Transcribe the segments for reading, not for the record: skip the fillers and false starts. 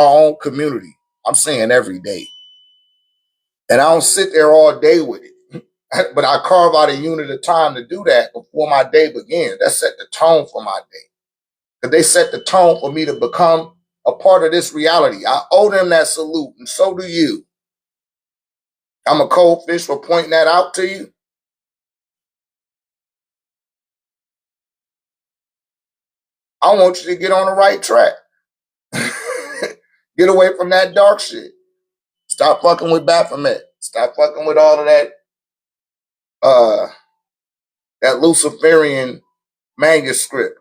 our own community. I'm saying every day. And I don't sit there all day with it. But I carve out a unit of time to do that before my day begins. That set the tone for my day. Because they set the tone for me to become a part of this reality. I owe them that salute, and so do you. I'm a cold fish for pointing that out to you. I want you to get on the right track. Get away from that dark shit. Stop fucking with Baphomet. Stop fucking with all of that Luciferian manuscript.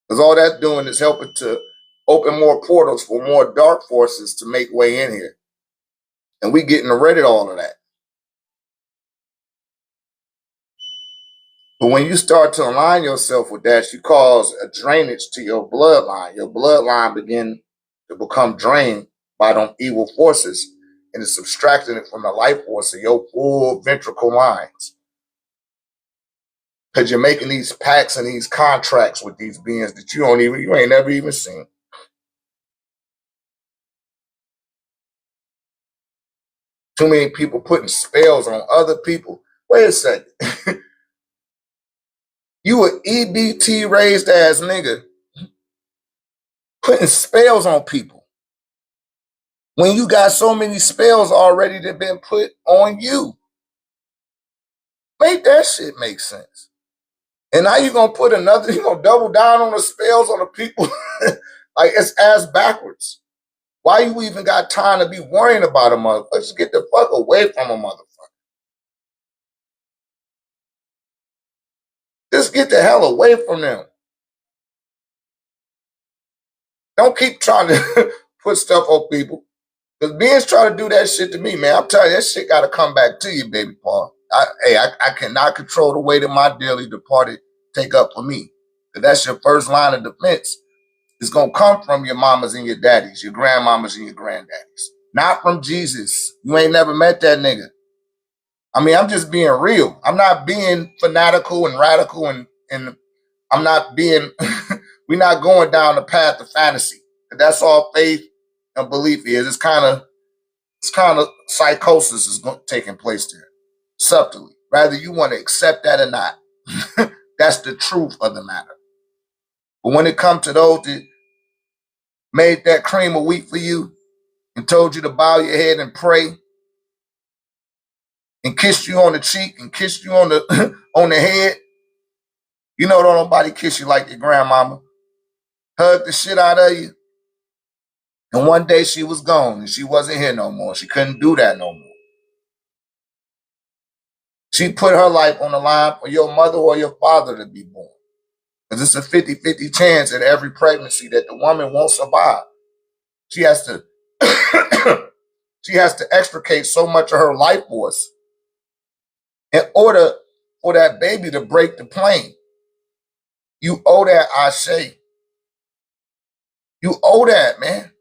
Because all that's doing is helping to open more portals for more dark forces to make way in here. And we getting rid of all of that. But when you start to align yourself with that, you cause a drainage to your bloodline. Your bloodline begin to become drained by them evil forces, and it's subtracting it from the life force of your full ventricle lines. Because you're making these pacts and these contracts with these beings that you ain't never even seen. Too many people putting spells on other people. Wait a second. You an EBT raised ass nigga putting spells on people when you got so many spells already that been put on you. Make that shit make sense. And now you're going to double down on the spells on the people. Like, it's ass backwards. Why you even got time to be worrying about a motherfucker? Just get the fuck away from a motherfucker. Just get the hell away from them. Don't keep trying to put stuff on people. Because beings try to do that shit to me, man. I'm telling you, that shit got to come back to you, baby Paul. I cannot control the way that my dearly departed take up for me. Because that's your first line of defense. It's going to come from your mamas and your daddies, your grandmamas and your granddaddies. Not from Jesus. You ain't never met that nigga. I mean, I'm just being real. I'm not being fanatical and radical and I'm not being, we're not going down the path of fantasy. That's all faith and belief is. It's kind of psychosis is taking place there, subtly. Rather you want to accept that or not. That's the truth of the matter. But when it comes to those that made that cream of wheat for you and told you to bow your head and pray and kissed you on the cheek and kissed you on the on the head, you know don't nobody kiss you like your grandmama. Hugged the shit out of you. And one day she was gone and she wasn't here no more. She couldn't do that no more. She put her life on the line for your mother or your father to be born. Because it's a 50-50 chance at every pregnancy that the woman won't survive. She has to she has to extricate so much of her life force in order for that baby to break the plane. You owe that, Ashe. You owe that, man.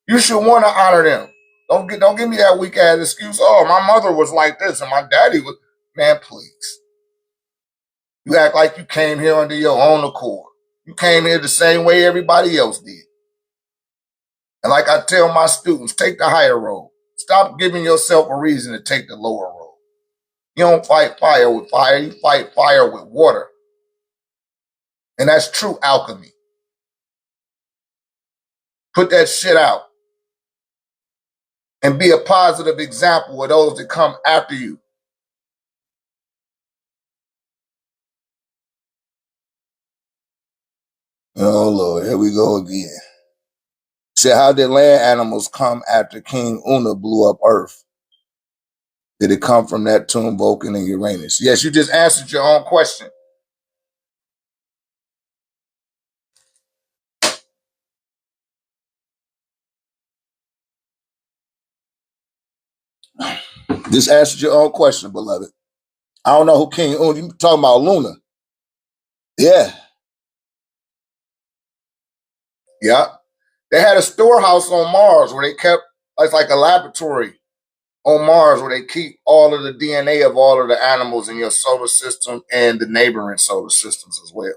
You should want to honor them. Don't give me that weak ass excuse. Oh, my mother was like this and my daddy was. Man, please. You act like you came here under your own accord. You came here the same way everybody else did. And like I tell my students, take the higher road. Stop giving yourself a reason to take the lower road. You don't fight fire with fire. You fight fire with water. And that's true alchemy. Put that shit out. And be a positive example of those that come after you. Oh, Lord, here we go again. So how did land animals come after King Una blew up Earth? Did it come from Neptune, Vulcan, and Uranus? Yes, you just answered your own question. Just answered your own question, beloved. I don't know who King Una, you talking about Luna. Yeah. Yeah. They had a storehouse on Mars where they kept, it's like a laboratory on Mars where they keep all of the DNA of all of the animals in your solar system and the neighboring solar systems as well.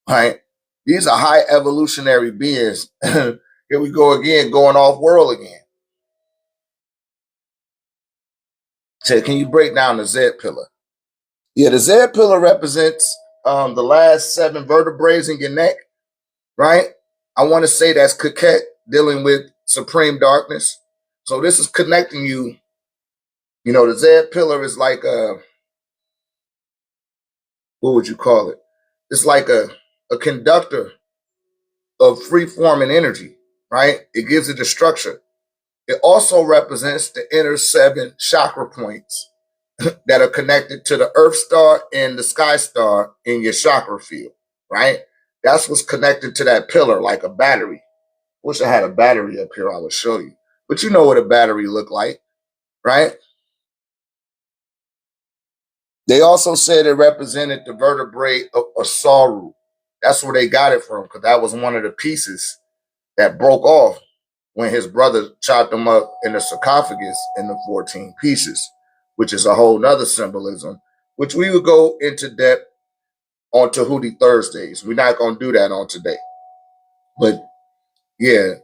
Right? These are high evolutionary beings. Here we go again, going off world again. So can you break down the Z pillar? Yeah, the Z pillar represents the last 7 vertebrae in your neck, right? I want to say that's Keket, dealing with supreme darkness. So this is connecting you. You know, the Z pillar is like what would you call it? It's like a conductor of free forming energy, right? It gives it a structure. It also represents the inner 7 chakra points that are connected to the Earth star and the Sky star in your chakra field, right? That's what's connected to that pillar, like a battery. Wish I had a battery up here, I would show you. But you know what a battery look like, right? They also said it represented the vertebrae of Osaru. That's where they got it from, because that was one of the pieces that broke off when his brother chopped them up in the sarcophagus in the 14 pieces, which is a whole nother symbolism, which we would go into depth on Tahuti Thursdays. We're not going to do that on today. But yeah,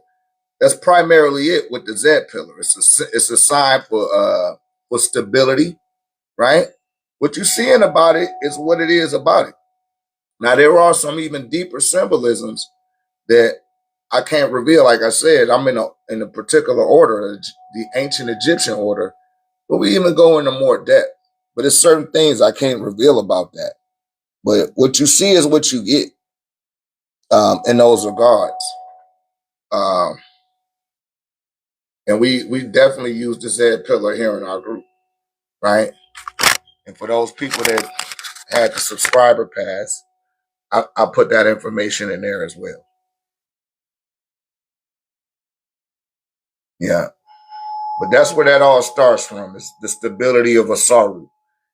that's primarily it with the Z pillar. It's a sign for stability, right? What you're seeing about it is what it is about it. Now there are some even deeper symbolisms that I can't reveal. Like I said, I'm in a particular order, the ancient Egyptian order, but we even go into more depth. But there's certain things I can't reveal about that. But what you see is what you get in those regards. Um, and we definitely use the Z pillar here in our group, right? And for those people that had the subscriber pass, I put that information in there as well. Yeah. But that's where that all starts from. It's the stability of Asaru.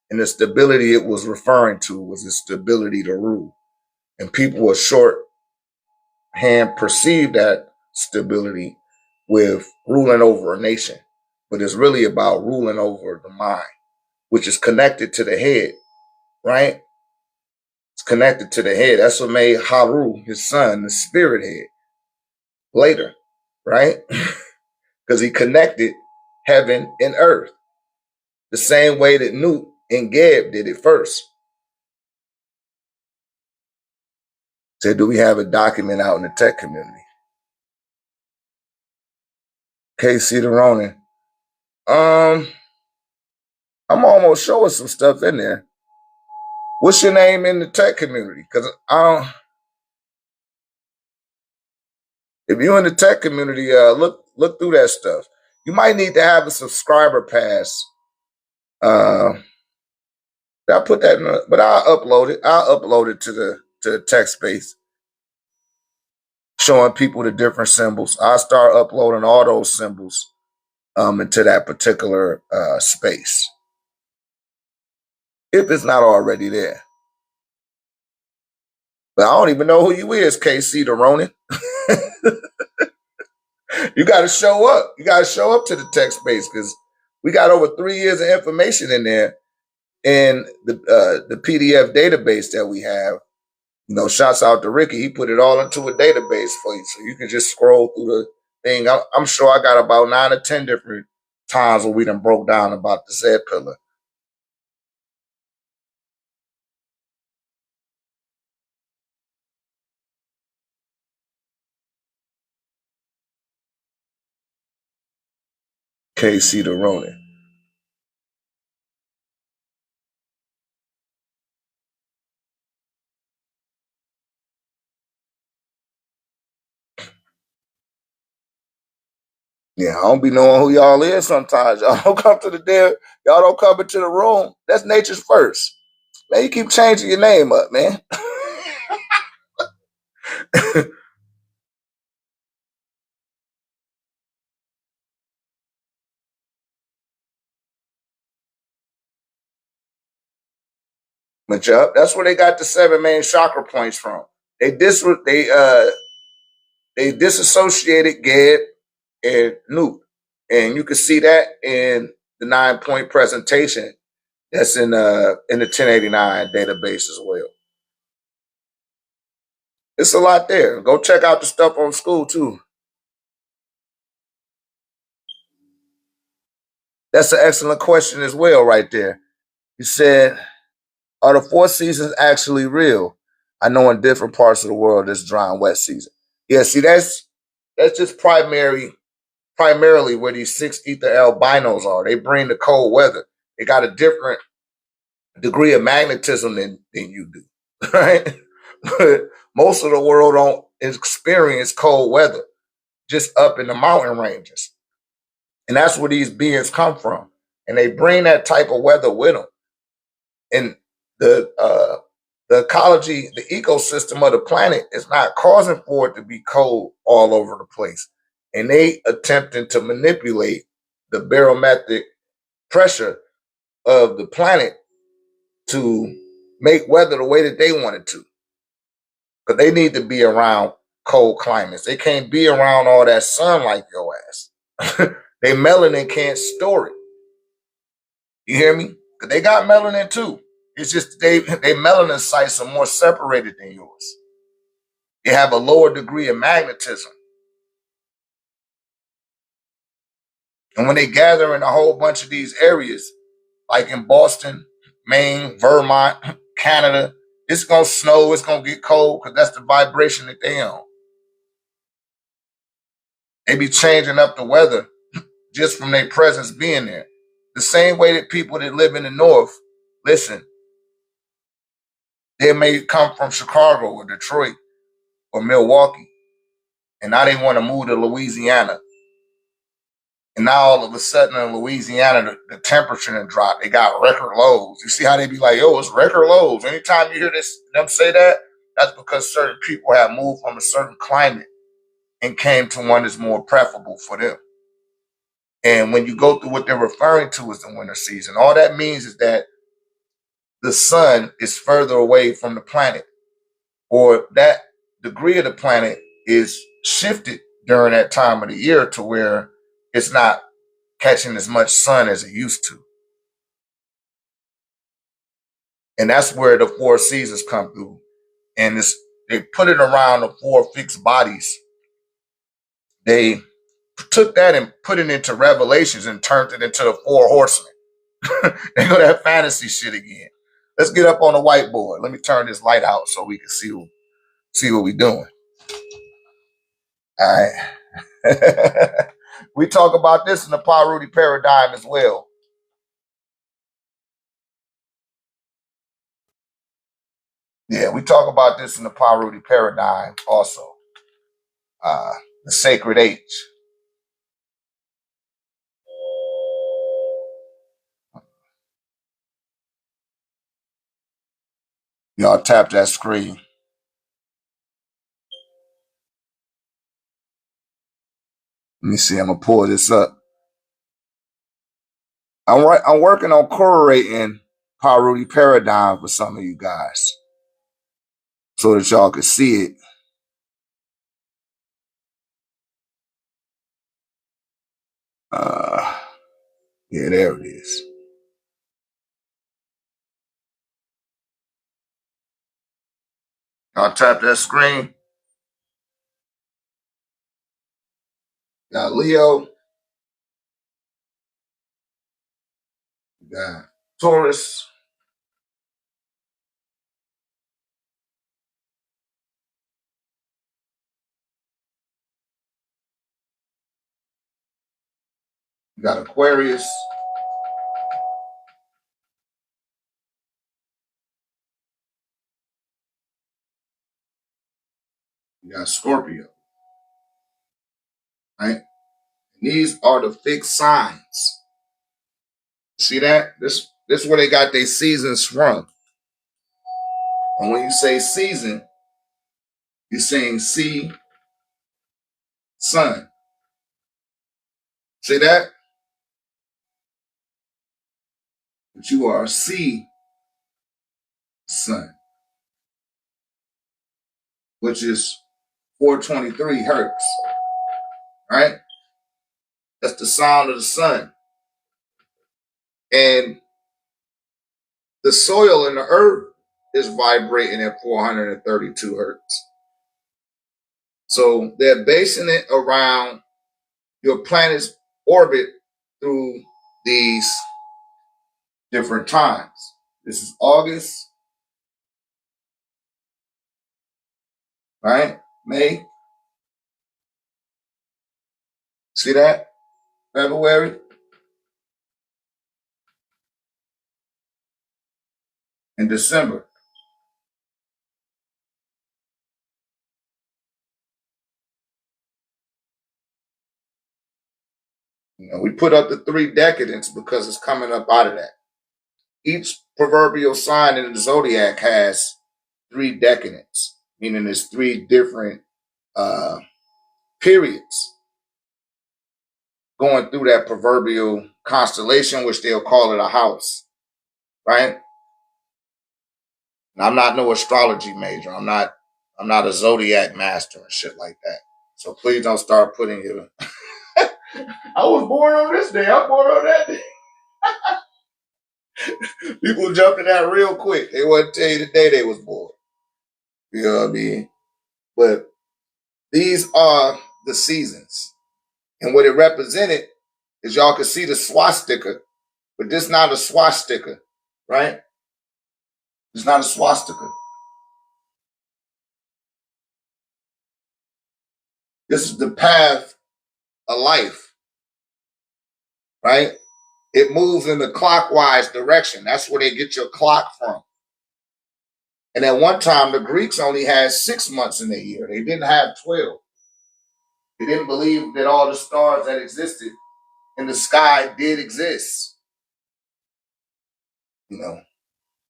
And the stability it was referring to was the stability to rule. And people with shorthand perceive that stability with ruling over a nation. But it's really about ruling over the mind, which is connected to the head, right? It's connected to the head. That's what made Haru, his son, the spirit head later, right? Because he connected heaven and earth the same way that Newt and Geb did it first. Said, do we have a document out in the tech community? KC the Ronin. I'm almost showing some stuff in there. What's your name in the tech community? Because I don't. If you're in the tech community, look through that stuff. You might need to have a subscriber pass. I put that in, but I'll upload it. I'll upload it to the tech space, showing people the different symbols. I'll start uploading all those symbols into that particular space, if it's not already there. But I don't even know who you is, KC the Ronin. You got to show up. You got to show up to the tech space, because we got over 3 years of information in there in the PDF database that we have. You know, shouts out to Ricky. He put it all into a database for you, so you can just scroll through the thing. I'm sure I got about 9 or 10 different times where we done broke down about the Z pillar. KC the Ronin. Yeah, I don't be knowing who y'all is sometimes. Y'all don't come to the damn, y'all don't come into the room. That's nature's first. Man, you keep changing your name up, man. But yeah, that's where they got the 7 main chakra points from. They disassociated Geb and Newt. And you can see that in the 9-point presentation that's in the 1089 database as well. It's a lot there. Go check out the stuff on school too. That's an excellent question as well, right there. You said, are the 4 seasons actually real? I know in different parts of the world it's dry and wet season. Yeah, see, that's just primarily where these 6 ether albinos are. They bring the cold weather. They got a different degree of magnetism than you do, right? But most of the world don't experience cold weather, just up in the mountain ranges. And that's where these beings come from. And they bring that type of weather with them. And the ecology, the ecosystem of the planet is not causing for it to be cold all over the place. And they attempting to manipulate the barometric pressure of the planet to make weather the way that they want it to. Because they need to be around cold climates. They can't be around all that sun like your ass. They melanin can't store it. You hear me? Because they got melanin too. It's just they melanin sites are more separated than yours. They have a lower degree of magnetism. And when they gather in a whole bunch of these areas, like in Boston, Maine, Vermont, Canada, it's going to snow, it's going to get cold because that's the vibration that they on. They be changing up the weather just from their presence being there. The same way that people that live in the North, listen, they may come from Chicago or Detroit or Milwaukee, and now they want to move to Louisiana. And now all of a sudden in Louisiana, the temperature done dropped. They got record lows. You see how they be like, yo, it's record lows. Anytime you hear them say that, that's because certain people have moved from a certain climate and came to one that's more preferable for them. And when you go through what they're referring to as the winter season, all that means is that the sun is further away from the planet, or that degree of the planet is shifted during that time of the year to where it's not catching as much sun as it used to. And that's where the 4 seasons come through. And they put it around the 4 fixed bodies. They took that and put it into Revelations and turned it into the 4 horsemen. They go that fantasy shit again. Let's get up on the whiteboard. Let me turn this light out so we can see what we're doing. All right. We talk about this in the Paruti paradigm as well. Yeah, we talk about this in the Paruti paradigm also. The sacred age. Y'all tap that screen. Let me see. I'm gonna pull this up. I'm working on correlating Paruti paradigm for some of you guys, so that y'all can see it. Yeah, there it is. Y'all tap that screen. Got Leo. Got Taurus. You got Aquarius. You got Scorpio. Right? And these are the fixed signs. See that? This is where they got their seasons from. And when you say season, you're saying sea, sun. See that? But you are a sea sun, which is 423 hertz. Right? That's the sound of the sun. And the soil in the earth is vibrating at 432 hertz. So they're basing it around your planet's orbit through these different times. This is August, right? May. See that? February and December. You know, we put up the 3 decadents because it's coming up out of that. Each proverbial sign in the zodiac has 3 decadents, meaning there's 3 different periods going through that proverbial constellation, which they'll call it a house, right? And I'm not no astrology major. I'm not a zodiac master and shit like that. So please don't start putting your I was born on this day, I'm born on that day. People jump to that real quick. They wouldn't tell you the day they was born. You know what I mean? But these are the seasons. And what it represented is y'all could see the swastika, but this not a swastika, right? It's not a swastika. This is the path of life, right? It moves in the clockwise direction. That's where they get your clock from. And at one time, the Greeks only had 6 months in a year. They didn't have 12. They didn't believe that all the stars that existed in the sky did exist. You know,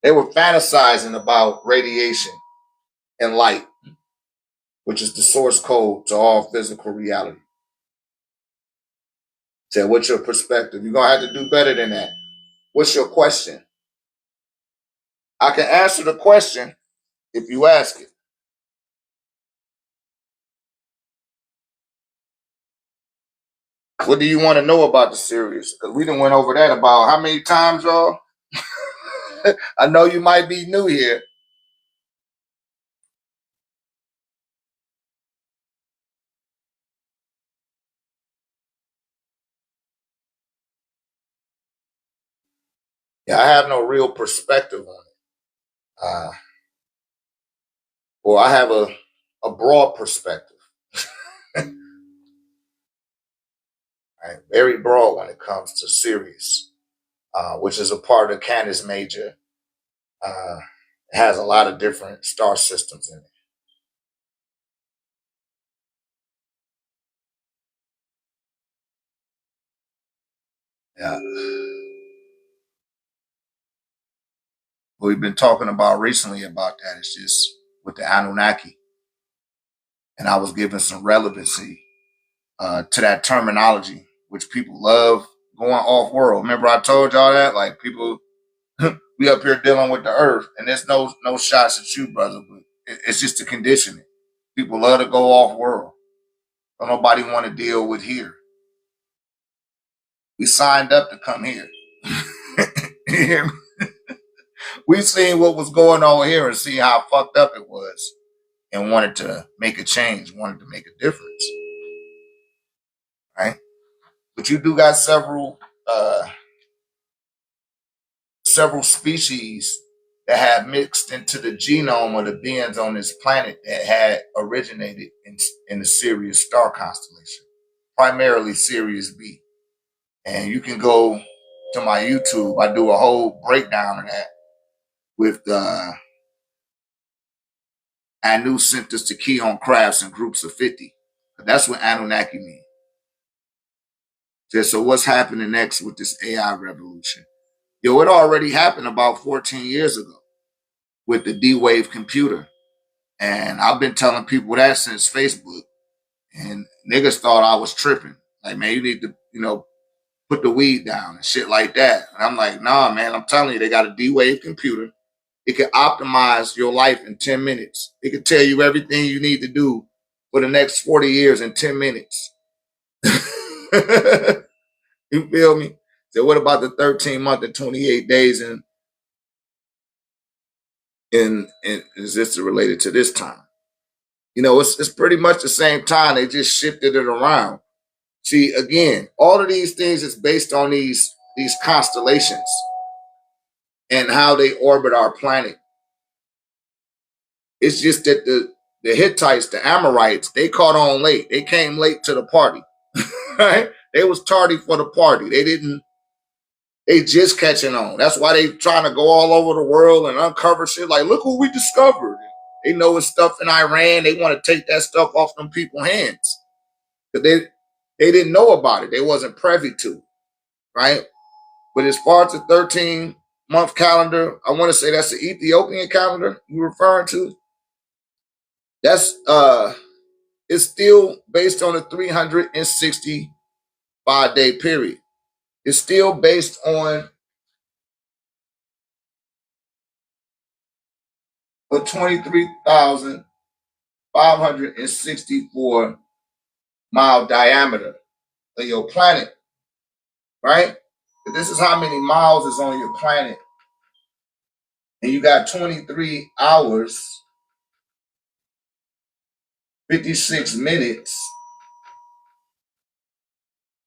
they were fantasizing about radiation and light, which is the source code to all physical reality. So what's your perspective? You're going to have to do better than that. What's your question? I can answer the question if you ask it. What do you want to know about the series? Because we done went over that about how many times, y'all? I know you might be new here. Yeah, I have no real perspective on it. Or I have a broad perspective. Right? Very broad when it comes to Sirius, which is a part of Canis Major. It has a lot of different star systems in it. Yeah. What we've been talking about recently about that is just with the Anunnaki. And I was giving some relevancy to that terminology, which people love going off world. Remember I told y'all that? Like people we up here dealing with the earth, and there's no shots at you, brother, but it's just the conditioning. People love to go off world. Don't nobody want to deal with here. We signed up to come here. You hear me? We seen what was going on here and see how fucked up it was, and wanted to make a change, wanted to make a difference, right? But you do got several species that have mixed into the genome of the beings on this planet that had originated in the Sirius star constellation, primarily Sirius B. And you can go to my YouTube. I do a whole breakdown of that with Anu sent us to key on crafts in groups of 50. That's what Anunnaki means. So what's happening next with this AI revolution? Yo, it already happened about 14 years ago with the D-Wave computer. And I've been telling people that since Facebook. And niggas thought I was tripping. Like, man, you need to, put the weed down and shit like that. And I'm like, nah, man, I'm telling you, they got a D-Wave computer. It can optimize your life in 10 minutes. It can tell you everything you need to do for the next 40 years in 10 minutes. You feel me? So what about the 13 month and 28 days in is this related to this time? It's pretty much the same time. They just shifted it around. See, again, all of these things is based on these these constellations and how they orbit our planet. It's just that the Hittites, the Amorites, they caught on late. They came late to the party. Right? They was tardy for the party. They just catching on. That's why they trying to go all over the world and uncover shit. Like, look what we discovered. They know it's stuff in Iran. They want to take that stuff off them people's hands. Because they didn't know about it. They wasn't privy to it, right? But as far as the 13-month calendar, I want to say that's the Ethiopian calendar you're referring to. That's it's still based on a 365-day period. It's still based on a 23,564-mile diameter of your planet, right? This is how many miles is on your planet. And you got 23 hours, 56 minutes,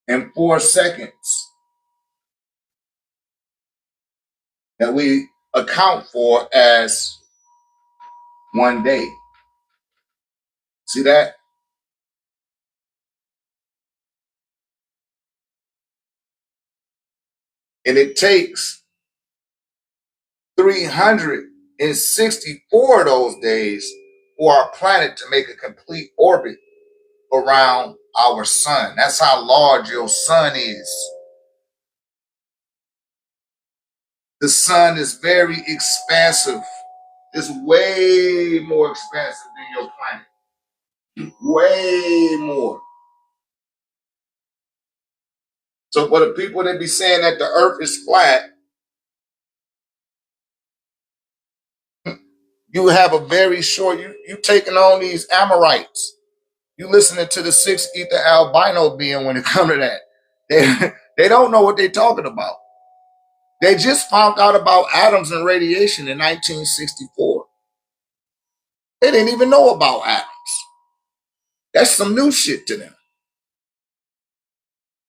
and 4 seconds that we account for as one day. See that? And it takes 364 of those days for our planet to make a complete orbit around our sun. That's how large your sun is. The sun is very expansive. It's way more expansive than your planet. Way more. So for the people that be saying that the earth is flat, you have a very short, you taking on these Amorites. You listening to the sixth ether albino being when it comes to that. They don't know what they're talking about. They just found out about atoms and radiation in 1964. They didn't even know about atoms. That's some new shit to them.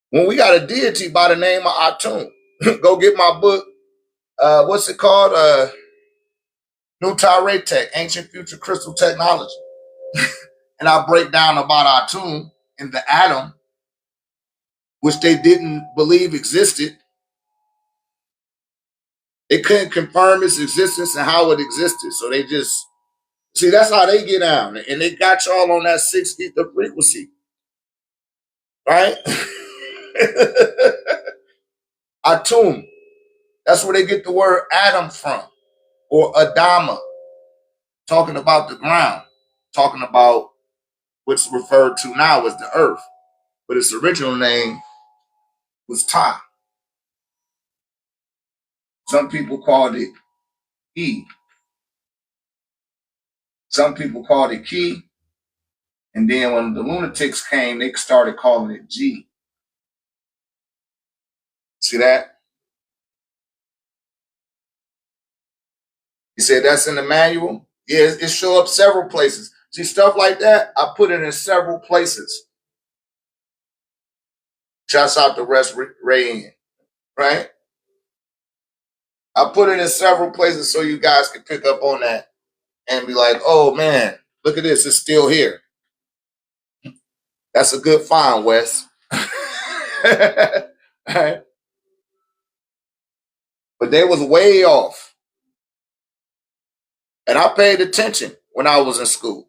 When we got a deity by the name of Atum, go get my book. What's it called? OrgoniteTEK, Ancient Future Crystal Technology. And I break down about Atum and the atom, which they didn't believe existed. They couldn't confirm its existence and how it existed. So they just, see, that's how they get down. And they got y'all on that 6 ether frequency. Right? Atum. That's where they get the word atom from. Or Adama. Talking about the ground. Talking about what's referred to now as the earth. But its original name was Ta. Some people called it E. Some people called it Ki. And then when the lunatics came, they started calling it G. See that? He said that's in the manual. Yeah, it show up several places. See, stuff like that, I put it in several places. Shouts out to Rest Ray, right? I put it in several places so you guys can pick up on that and be like, oh man, look at this, it's still here. That's a good find, Wes. Right? But they was way off. And I paid attention when I was in school.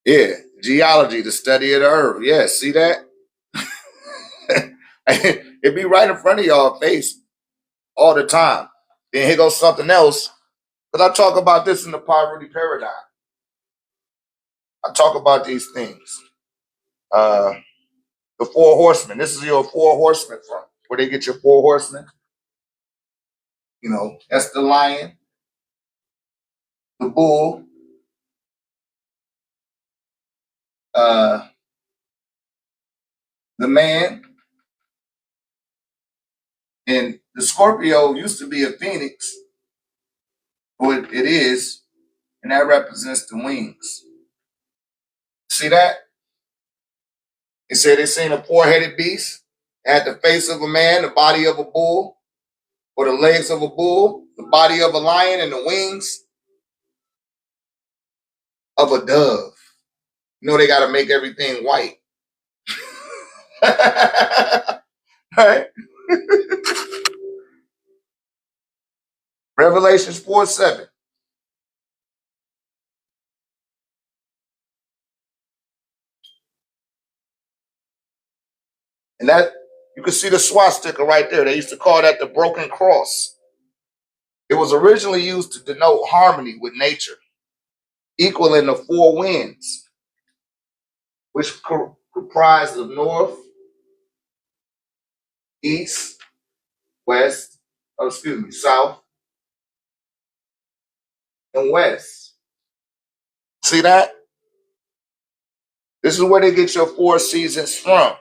Yeah, geology, the study of the earth. Yeah, see that? It be right in front of y'all face all the time. Then here goes something else. Because I talk about this in the poverty paradigm. I talk about these things. The 4 horsemen. This is your 4 horsemen from. Where they get your 4 horsemen. You know, that's the lion, the bull, the man, and the Scorpio used to be a phoenix, or it is, and that represents the wings. See that? He said they seen a four-headed beast, had the face of a man, the body of a bull, or the legs of a bull, the body of a lion, and the wings of a dove. You know they got to make everything white. Right? Revelations 4:7. And that, you can see the swastika right there. They used to call that the broken cross. It was originally used to denote harmony with nature, equaling the four winds, which comprise of north, east, west, south, and west. See that? This is where they get your four seasons from.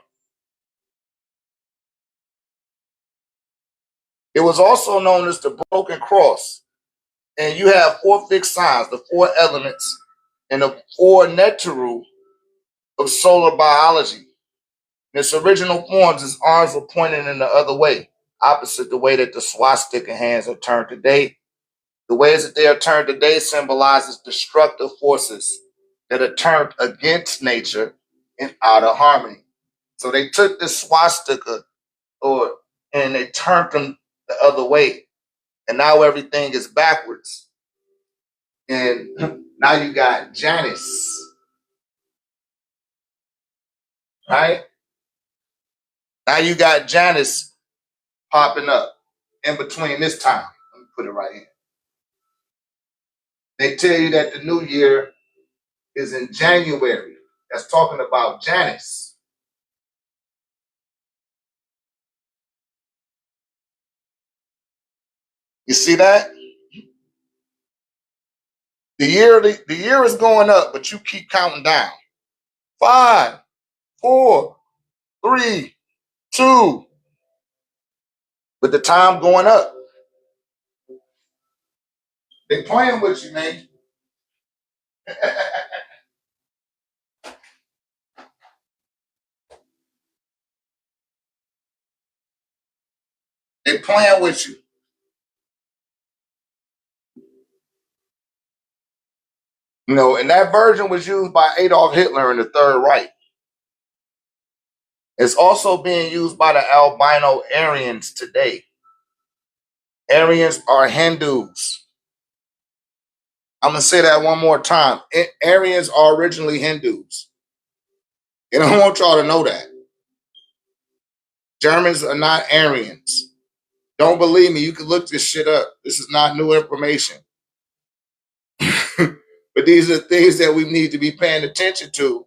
It was also known as the broken cross. And you have four fixed signs, the four elements, and the four neteru of solar biology. In its original forms, its arms were pointing in the other way, opposite the way that the swastika hands are turned today. The ways that they are turned today symbolizes destructive forces that are turned against nature and out of harmony. So they took the swastika and they turned them the other way. And now everything is backwards. And now you got Janus, right? Now you got Janus popping up in between this time. Let me put it right here. They tell you that the new year is in January. That's talking about Janus. You see that? The year is going up, but you keep counting down. 5, 4, 3, 2. But the time going up. They playing with you, man. They playing with you. You know, and that version was used by Adolf Hitler in the Third Reich. It's also being used by the albino Aryans today. Aryans are Hindus. I'm going to say that one more time. Aryans are originally Hindus. And I want y'all to know that. Germans are not Aryans. Don't believe me. You can look this shit up. This is not new information. But these are things that we need to be paying attention to,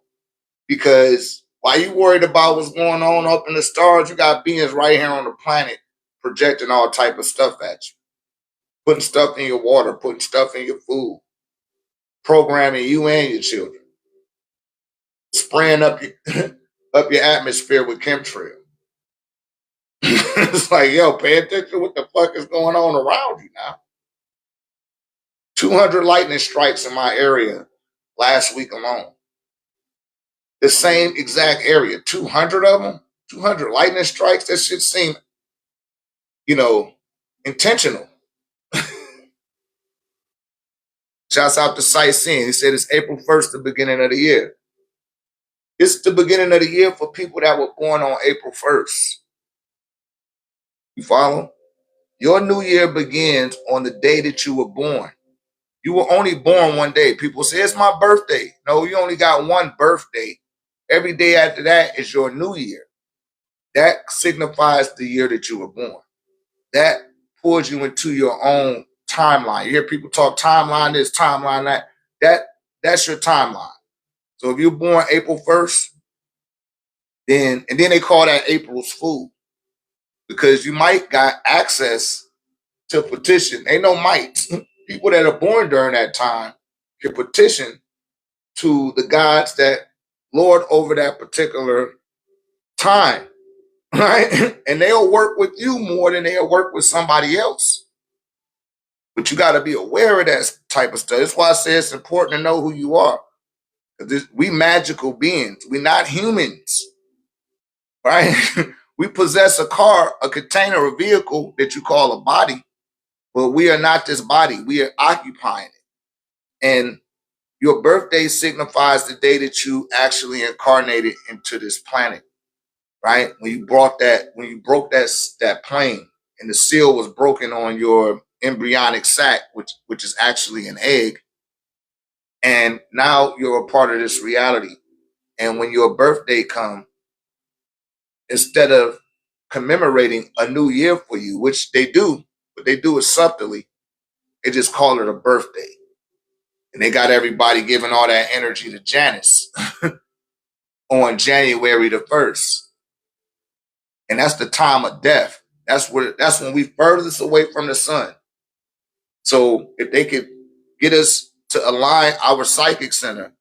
because while you worried about what's going on up in the stars, you got beings right here on the planet projecting all type of stuff at you. Putting stuff in your water, putting stuff in your food, programming you and your children, spraying up your up your atmosphere with chemtrail. It's like, yo, pay attention to what the fuck is going on around you now. 200 lightning strikes in my area last week alone. The same exact area, 200 of them, 200 lightning strikes. That shit seemed, intentional. Shouts out to Sightseeing. He said it's April 1st, the beginning of the year. It's the beginning of the year for people that were born on April 1st. You follow? Your new year begins on the day that you were born. You were only born one day. People say, it's my birthday. No, you only got one birthday. Every day after that is your new year. That signifies the year that you were born. That pulls you into your own timeline. You hear people talk timeline this, timeline that. That's your timeline. So if you're born April 1st, then they call that April's Fool, because you might got access to petition. Ain't no might. People that are born during that time can petition to the gods that lord over that particular time, right? And they'll work with you more than they'll work with somebody else. But you got to be aware of that type of stuff. That's why I say it's important to know who you are. We magical beings. We're not humans. right? We possess a car, a container, a vehicle that you call a body, but we are not this body. We are occupying it. And your birthday signifies the day that you actually incarnated into this planet, right? When you broke that plane and the seal was broken on your embryonic sac, which is actually an egg, and now you're a part of this reality. And when your birthday comes, instead of commemorating a new year for you, which they do, but they do it subtly, they just call it a birthday. And they got everybody giving all that energy to Janice on January the 1st. And that's the time of death. That's when we furthest away from the sun. So if they could get us to align our psychic center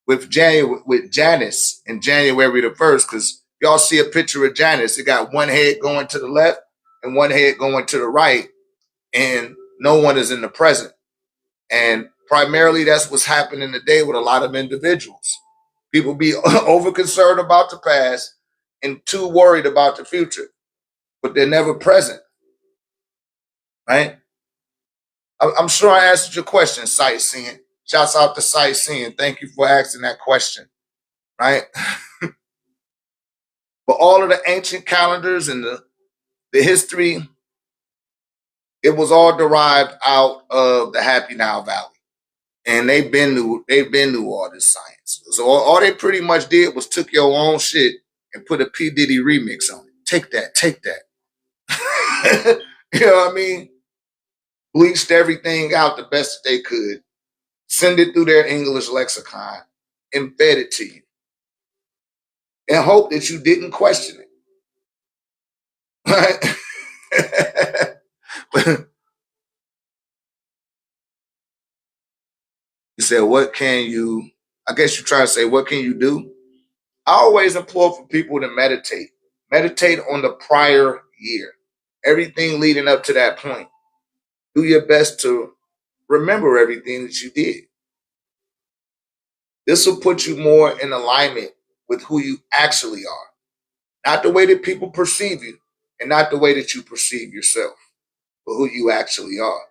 with Janice in January the 1st, because y'all see a picture of Janice. It got one head going to the left and one head going to the right, and no one is in the present. And primarily that's what's happening today with a lot of individuals. People be over concerned about the past and too worried about the future, but they're never present, right? I'm sure I answered your question, sightseeing. Shouts out to sightseeing. Thank you for asking that question, right? But all of the ancient calendars and the history, it was all derived out of the Happy Now Valley. And they've been knew all this science. So all they pretty much did was took your own shit and put a P. Diddy remix on it. Take that. You know what I mean? Bleached everything out the best that they could, send it through their English lexicon, embed it to you, and hope that you didn't question it. Right? You said, what can you, I guess you're trying to say, what can you do? I always implore for people to meditate. Meditate on the prior year, everything leading up to that point. Do your best to remember everything that you did. This will put you more in alignment with who you actually are, not the way that people perceive you and not the way that you perceive yourself, but who you actually are.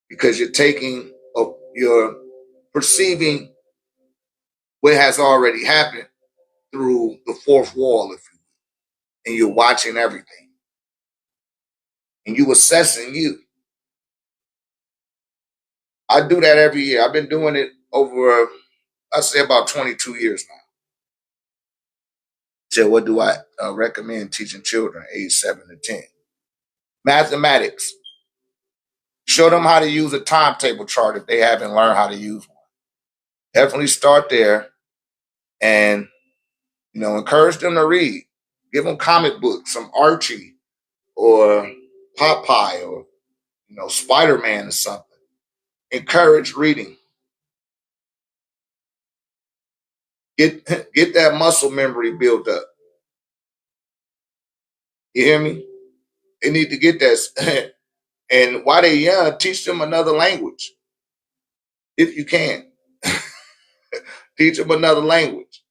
Because you're perceiving what has already happened through the fourth wall, if you will, and you're watching everything and you assessing you. I do that every year. I've been doing it over, I'd say about 22 years now. So what do I recommend teaching children age 7 to 10? Mathematics. Show them how to use a timetable chart if they haven't learned how to use one. Definitely start there and, encourage them to read. Give them comic books, some Archie or Popeye or, Spider-Man or something. Encourage reading. Get that muscle memory built up. You hear me? They need to get that. And while they're young, teach them another language. If you can. Teach them another language.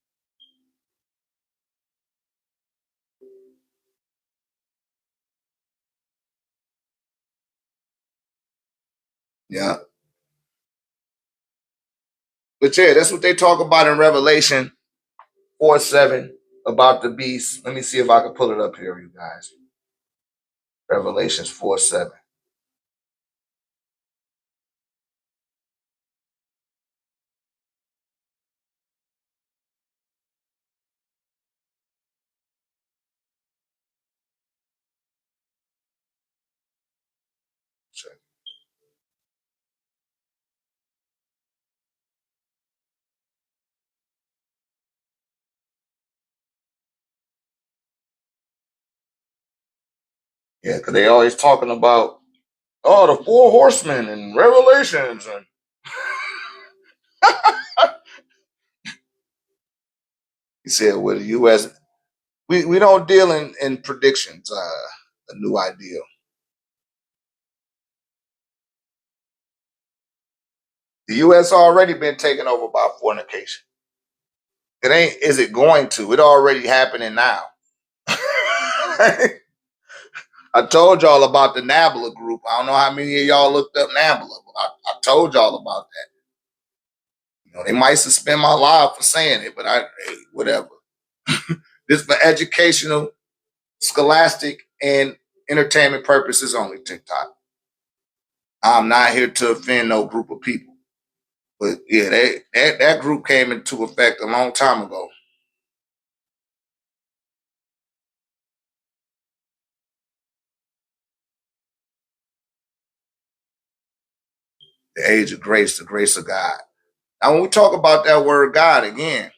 Yeah. But yeah, that's what they talk about in Revelation 4:7 about the beast. Let me see if I can pull it up here, you guys. Revelations 4:7. Yeah, because they always talking about, the four horsemen and Revelations. And he said, well, the U.S., we don't deal in predictions, a new ideal. The U.S. already been taken over by fornication. It ain't, is it going to? It already happening now. I told y'all about the Nabla group. I don't know how many of y'all looked up Nabla, but I told y'all about that. You know, they might suspend my life for saying it, but hey, whatever. This for educational, scholastic, and entertainment purposes only, TikTok. I'm not here to offend no group of people. But yeah, that group came into effect a long time ago. The age of grace, the grace of God. Now, when we talk about that word God again,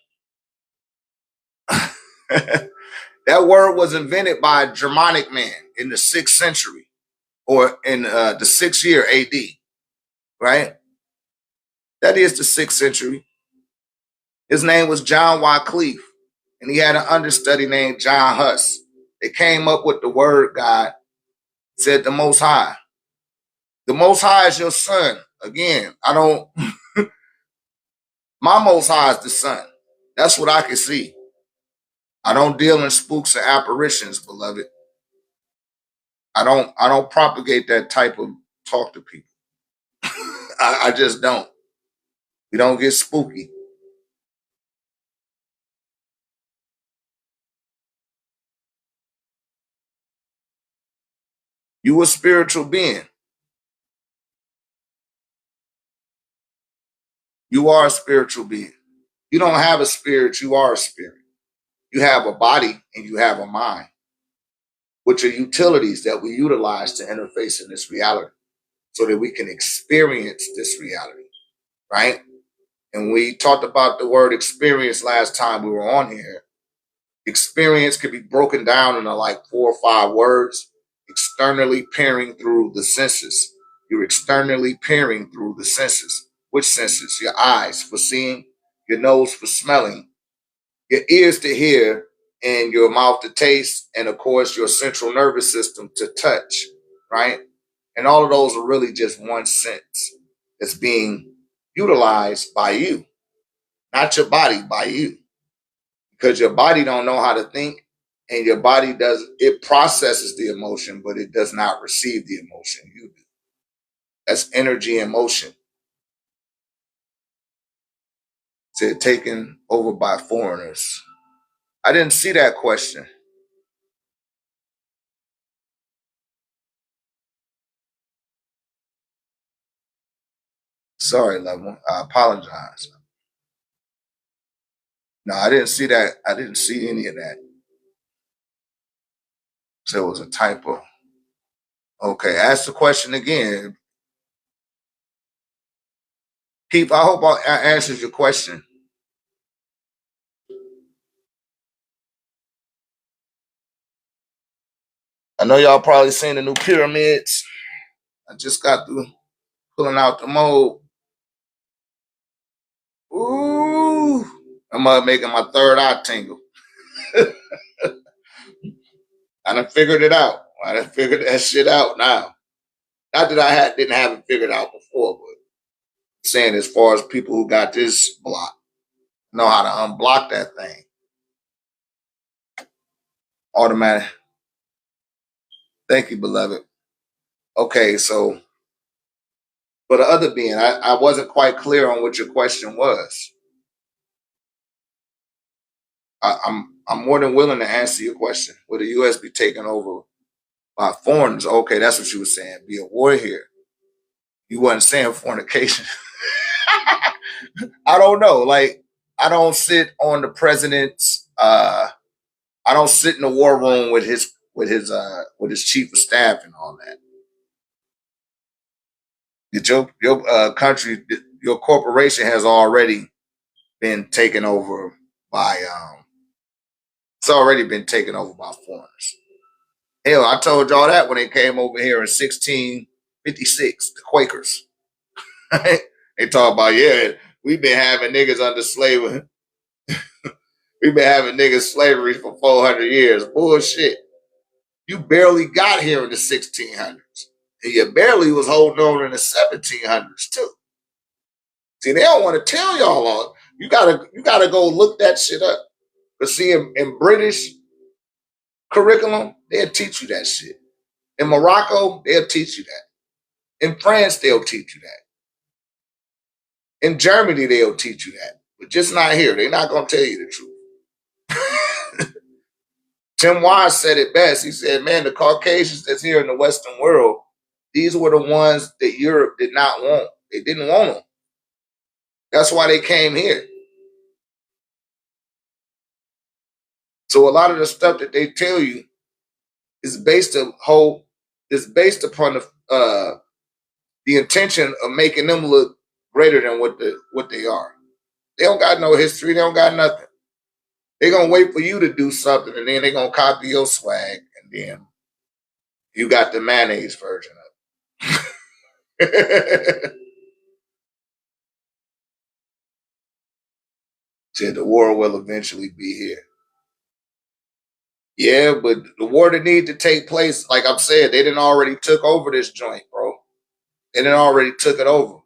that word was invented by a Germanic man in the 6th century or in the 6th year AD, right? That is the 6th century. His name was John Wycliffe, and he had an understudy named John Huss. They came up with the word God, said the Most High. The Most High is your son. Again, my Most High is the sun. That's what I can see. I don't deal in spooks and apparitions, beloved. I don't propagate that type of talk to people. I just don't. We don't get spooky. You a spiritual being. You are a spiritual being. You don't have a spirit, you are a spirit. You have a body and you have a mind, which are utilities that we utilize to interface in this reality so that we can experience this reality, right? And we talked about the word experience last time we were on here. Experience could be broken down into like 4 or 5 words. Externally peering through the senses. You're externally peering through the senses. Which senses? Your eyes for seeing, your nose for smelling, your ears to hear, and your mouth to taste, and of course your central nervous system to touch, right? And all of those are really just one sense that's being utilized by you, not your body, by you, because your body don't know how to think, and your body does, it processes the emotion, but it does not receive the emotion. You do. That's energy and motion. Said taken over by foreigners. I didn't see that question. Sorry, level. I apologize. No, I didn't see that. I didn't see any of that. So it was a typo. Okay, ask the question again. Keep. I hope I answers your question. I know y'all probably seen the new pyramids. I just got through pulling out the mold. Ooh, I'm making my third eye tingle. I done figured it out. I done figured that shit out now. Not that didn't have it figured out before, but saying as far as people who got this block know how to unblock that thing. Automatic. Thank you, beloved. Okay, so for the other being, I wasn't quite clear on what your question was. I'm more than willing to answer your question. Will the U.S. be taken over by foreigners? Okay, that's what you were saying. Be a war here. You wasn't saying fornication. I don't know. Like, I don't sit on the president's. I don't sit in the war room with his chief of staff and all that. Your country, your corporation has already been taken over by it's already been taken over by foreigners. Hell, I told y'all that when they came over here in 1656, the Quakers. They talk about, yeah, we've been having niggas under slavery. We've been having niggas slavery for 400 years. Bullshit. You barely got here in the 1600s. And you barely was holding on in the 1700s too. See, they don't want to tell y'all all. You gotta go look that shit up. But see, in British curriculum, they'll teach you that shit. In Morocco, they'll teach you that. In France, they'll teach you that. In Germany, they'll teach you that. But just not here. They're not going to tell you the truth. Tim Wise said it best. He said, man, the Caucasians that's here in the Western world, these were the ones that Europe did not want. They didn't want them. That's why they came here. So a lot of the stuff that they tell you is based upon the intention of making them look greater than what they are. They don't got no history. They don't got nothing. They're going to wait for you to do something, and then they're going to copy your swag, and then you got the mayonnaise version of it. Said the war will eventually be here. Yeah, but the war that needs to take place, like I'm saying, they didn't already took over this joint, bro. They didn't already took it over.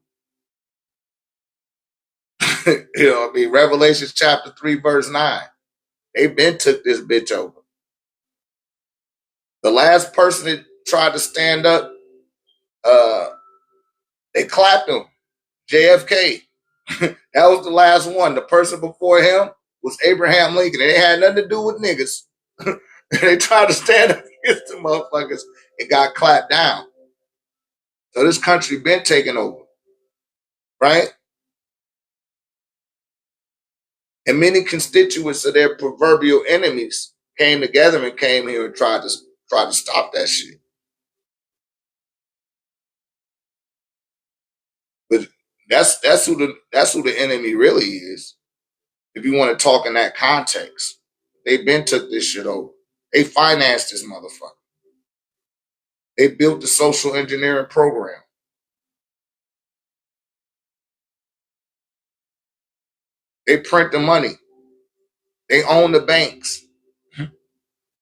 You know what I mean? Revelation chapter 3, verse 9. They been took this bitch over. The last person that tried to stand up, they clapped him. JFK. That was the last one. The person before him was Abraham Lincoln. And it had nothing to do with niggas. They tried to stand up against the motherfuckers and got clapped down. So this country been taken over. Right? And many constituents of their proverbial enemies came together and came here and tried to stop that shit. But that's who the enemy really is. If you want to talk in that context, they been took this shit over. They financed this motherfucker. They built the social engineering program. They print the money. They own the banks.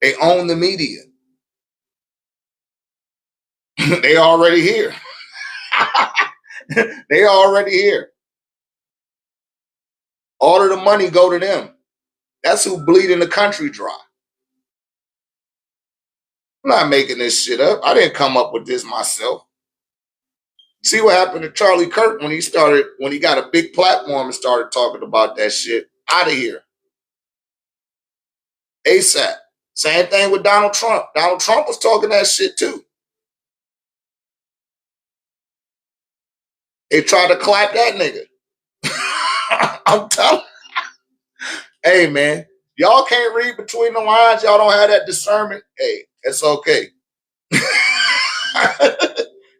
They own the media. They already here. They already here. All of the money go to them. That's who bleeding the country dry. I'm not making this shit up. I didn't come up with this myself. See what happened to Charlie Kirk when he got a big platform and started talking about that shit. Out of here. ASAP. Same thing with Donald Trump. Donald Trump was talking that shit too. They tried to clap that nigga. I'm telling you. Hey, man, y'all can't read between the lines. Y'all don't have that discernment. Hey, it's okay.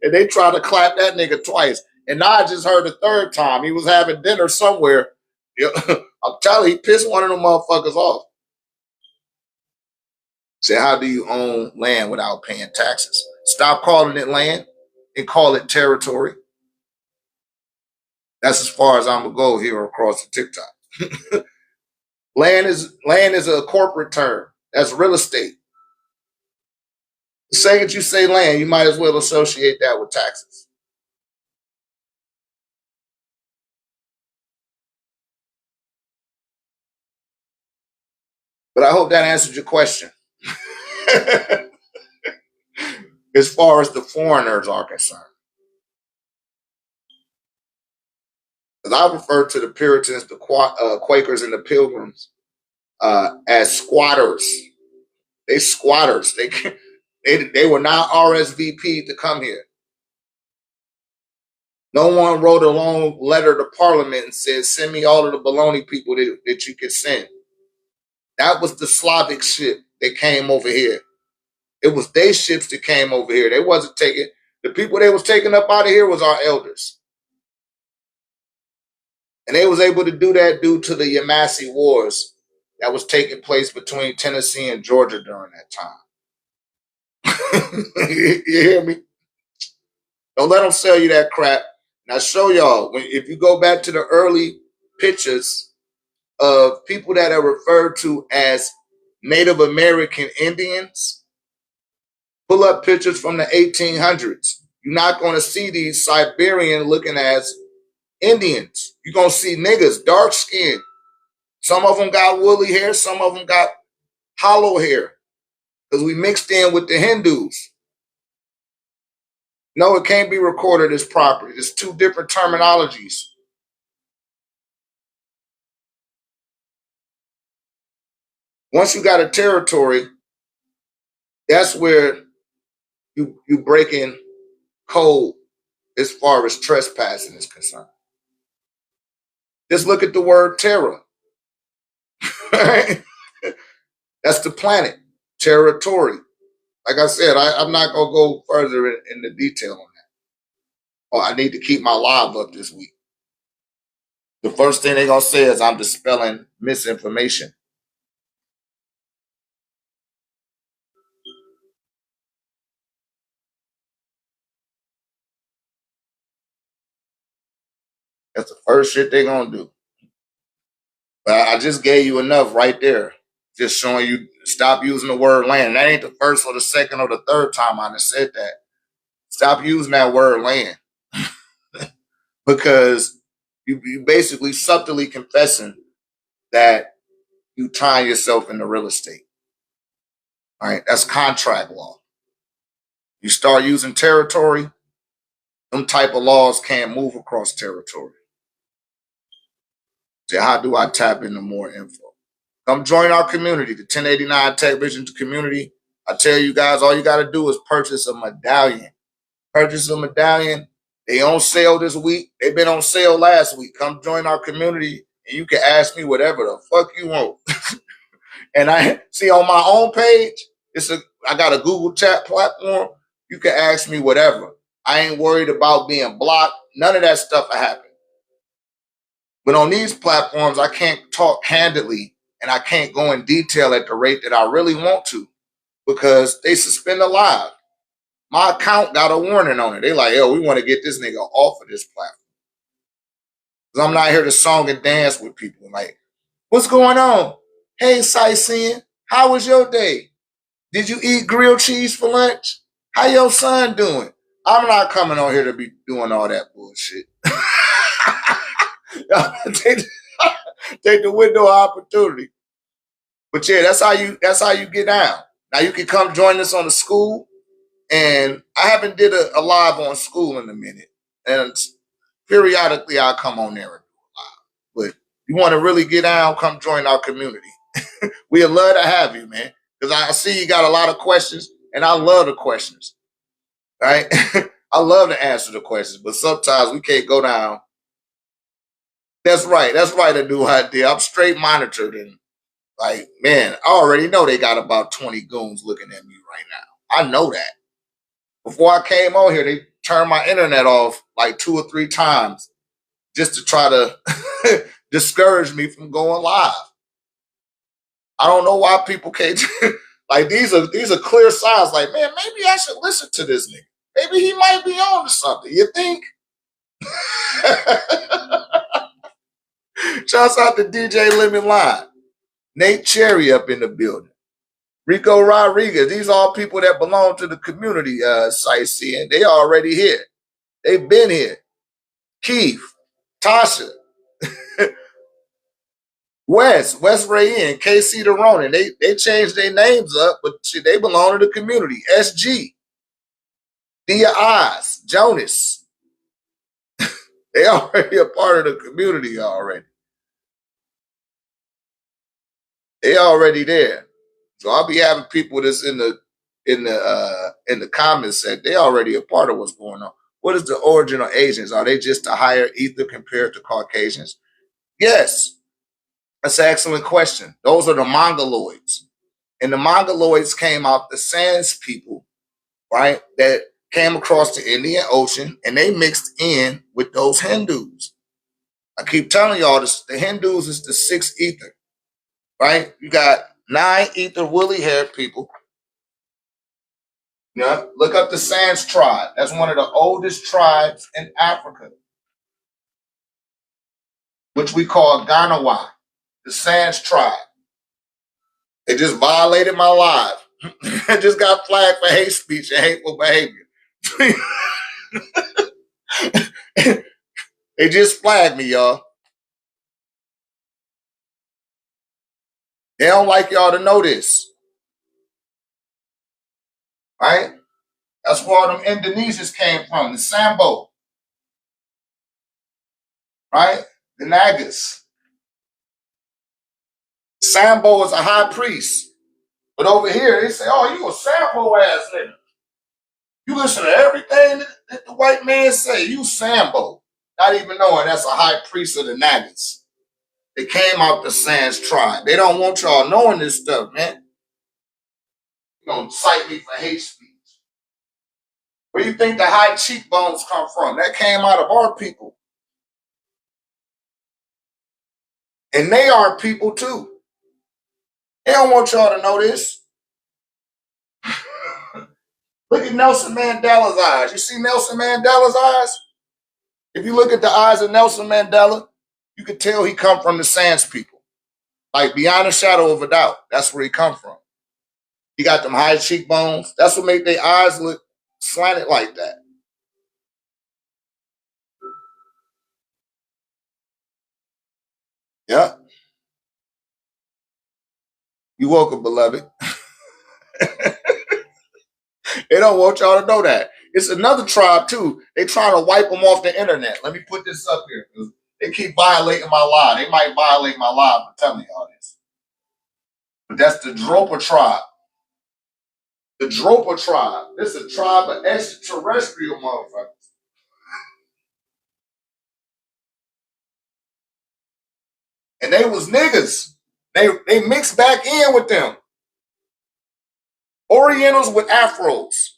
And they tried to clap that nigga twice. And now I just heard the third time. He was having dinner somewhere. I'm telling you, he pissed one of them motherfuckers off. Say, how do you own land without paying taxes? Stop calling it land and call it territory. That's as far as I'm gonna go here across the TikTok. Land is a corporate term. That's real estate. The second you say land, you might as well associate that with taxes. But I hope that answered your question. As far as the foreigners are concerned. Because I refer to the Puritans, the Quakers, and the Pilgrims as squatters. They squatters. They were not RSVP'd to come here. No one wrote a long letter to Parliament and said, send me all of the baloney people that you can send. That was the Slavic ship that came over here. It was their ships that came over here. They wasn't taking, the people they was taking up out of here was our elders. And they was able to do that due to the Yamasee Wars that was taking place between Tennessee and Georgia during that time. You hear me? Don't let them sell you that crap. Now show y'all, if you go back to the early pictures of people that are referred to as Native American Indians, pull up pictures from the 1800s. You're not going to see these Siberian looking as Indians. You're going to see niggas, dark skinned. Some of them got woolly hair. Some of them got hollow hair. because we mixed in with the Hindus. No, it can't be recorded as property. It's two different terminologies. Once you got a territory, that's where you break in code as far as trespassing is concerned. Just look at the word terra. Right? That's the planet, territory. Like I said, I'm not gonna go further in the detail on that. Oh, I need to keep my live up this week. The first thing they're gonna say is I'm dispelling misinformation. That's the first shit they're gonna do. But I just gave you enough right there. Just showing you stop using the word land. That ain't the first or the second or the third time I done said that. Stop using that word land. Because you basically subtly confessing that you tying yourself into real estate. All right, that's contract law. You start using territory, them type of laws can't move across territory. So how do I tap into more info? Come join our community, the 1089 Tech Vision community. I tell you guys, all you got to do is purchase a medallion. Purchase a medallion. They on sale this week. They've been on sale last week. Come join our community and you can ask me whatever the fuck you want. And I see on my own page, I got a Google chat platform. You can ask me whatever. I ain't worried about being blocked. None of that stuff happened. But on these platforms, I can't talk handedly and I can't go in detail at the rate that I really want to because they suspend the live. My account got a warning on it. They like, yo, we want to get this nigga off of this platform. Because I'm not here to song and dance with people. Like, what's going on? Hey, sightseeing, how was your day? Did you eat grilled cheese for lunch? How your son doing? I'm not coming on here to be doing all that bullshit. take the window of opportunity. But yeah, that's how you get down. Now you can come join us on the school. And I haven't did a live on school in a minute. And periodically I'll come on there and do a live. But you want to really get down, come join our community. We'd love to have you, man. Because I see you got a lot of questions, and I love the questions. Right? I love to answer the questions, but sometimes we can't go down. That's right. That's right, a new idea. I'm straight monitored and like, man, I already know they got about 20 goons looking at me right now. I know that. Before I came on here, they turned my internet off like 2 or 3 times just to try to discourage me from going live. I don't know why people can't. Like these are clear signs. Like, man, maybe I should listen to this nigga. Maybe he might be on to something. You think? Shouts out to DJ Lemon Line, Nate Cherry up in the building, Rico Rodriguez. These are all people that belong to the community sightseeing. They already here. They've been here. Keith, Tasha, West Ray and KC the Ronin. They changed their names up, but shit, they belong to the community. SG, Dia Eyes, Jonas. They already a part of the community already. They already there. So I'll be having people that's in the comments said they already a part of what's going on. What is the origin of Asians? Are they just a higher ether compared to Caucasians? Yes. That's an excellent question. Those are the Mongoloids. And the Mongoloids came out the Sans people, right? That came across the Indian Ocean and they mixed in with those Hindus. I keep telling y'all this, the Hindus is the 6th ether, right? You got 9 ether woolly haired people. Yeah, look up the Sans tribe. That's one of the oldest tribes in Africa, which we call Ganawa, the Sans tribe. They just violated my live. I just got flagged for hate speech and hateful behavior. They just flagged me, y'all. They don't like y'all to know this. right? That's where all them Indonesians came from, the Sambo, right? The Nagas. Sambo is a high priest. But over here, they say, oh, you a Sambo ass nigga. You listen to everything that the white man say. You Sambo. Not even knowing that's a high priest of the Nagas. They came out the Sans tribe. They don't want y'all knowing this stuff, man. You gonna cite me for hate speech. Where you think the high cheekbones come from? That came out of our people. And they are people too. They don't want y'all to know this. Look at Nelson Mandela's eyes. You see Nelson Mandela's eyes? If you look at the eyes of Nelson Mandela, you can tell he come from the Sans people. Like beyond a shadow of a doubt, that's where he come from. He got them high cheekbones. That's what make their eyes look slanted like that. Yeah. You welcome, beloved. They don't want y'all to know that. It's another tribe too. They trying to wipe them off the internet. Let me put this up here because they keep violating my law. They might violate my law for telling y'all this. But that's the Dropa tribe. The Dropa tribe. This is a tribe of extraterrestrial motherfuckers. And they was niggas. They mixed back in with them. Orientals with afros.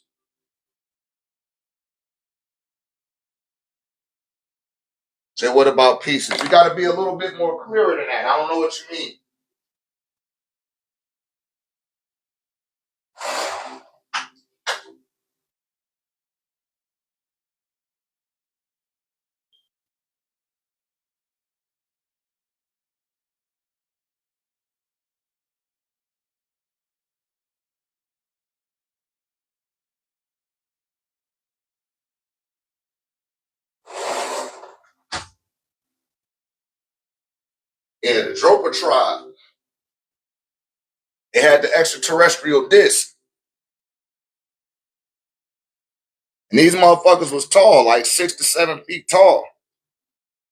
Say, what about pieces? You got to be a little bit more clearer than that. I don't know what you mean. Yeah, the Dropa tribe. They had the extraterrestrial disc. And these motherfuckers was tall, like 6 to 7 feet tall.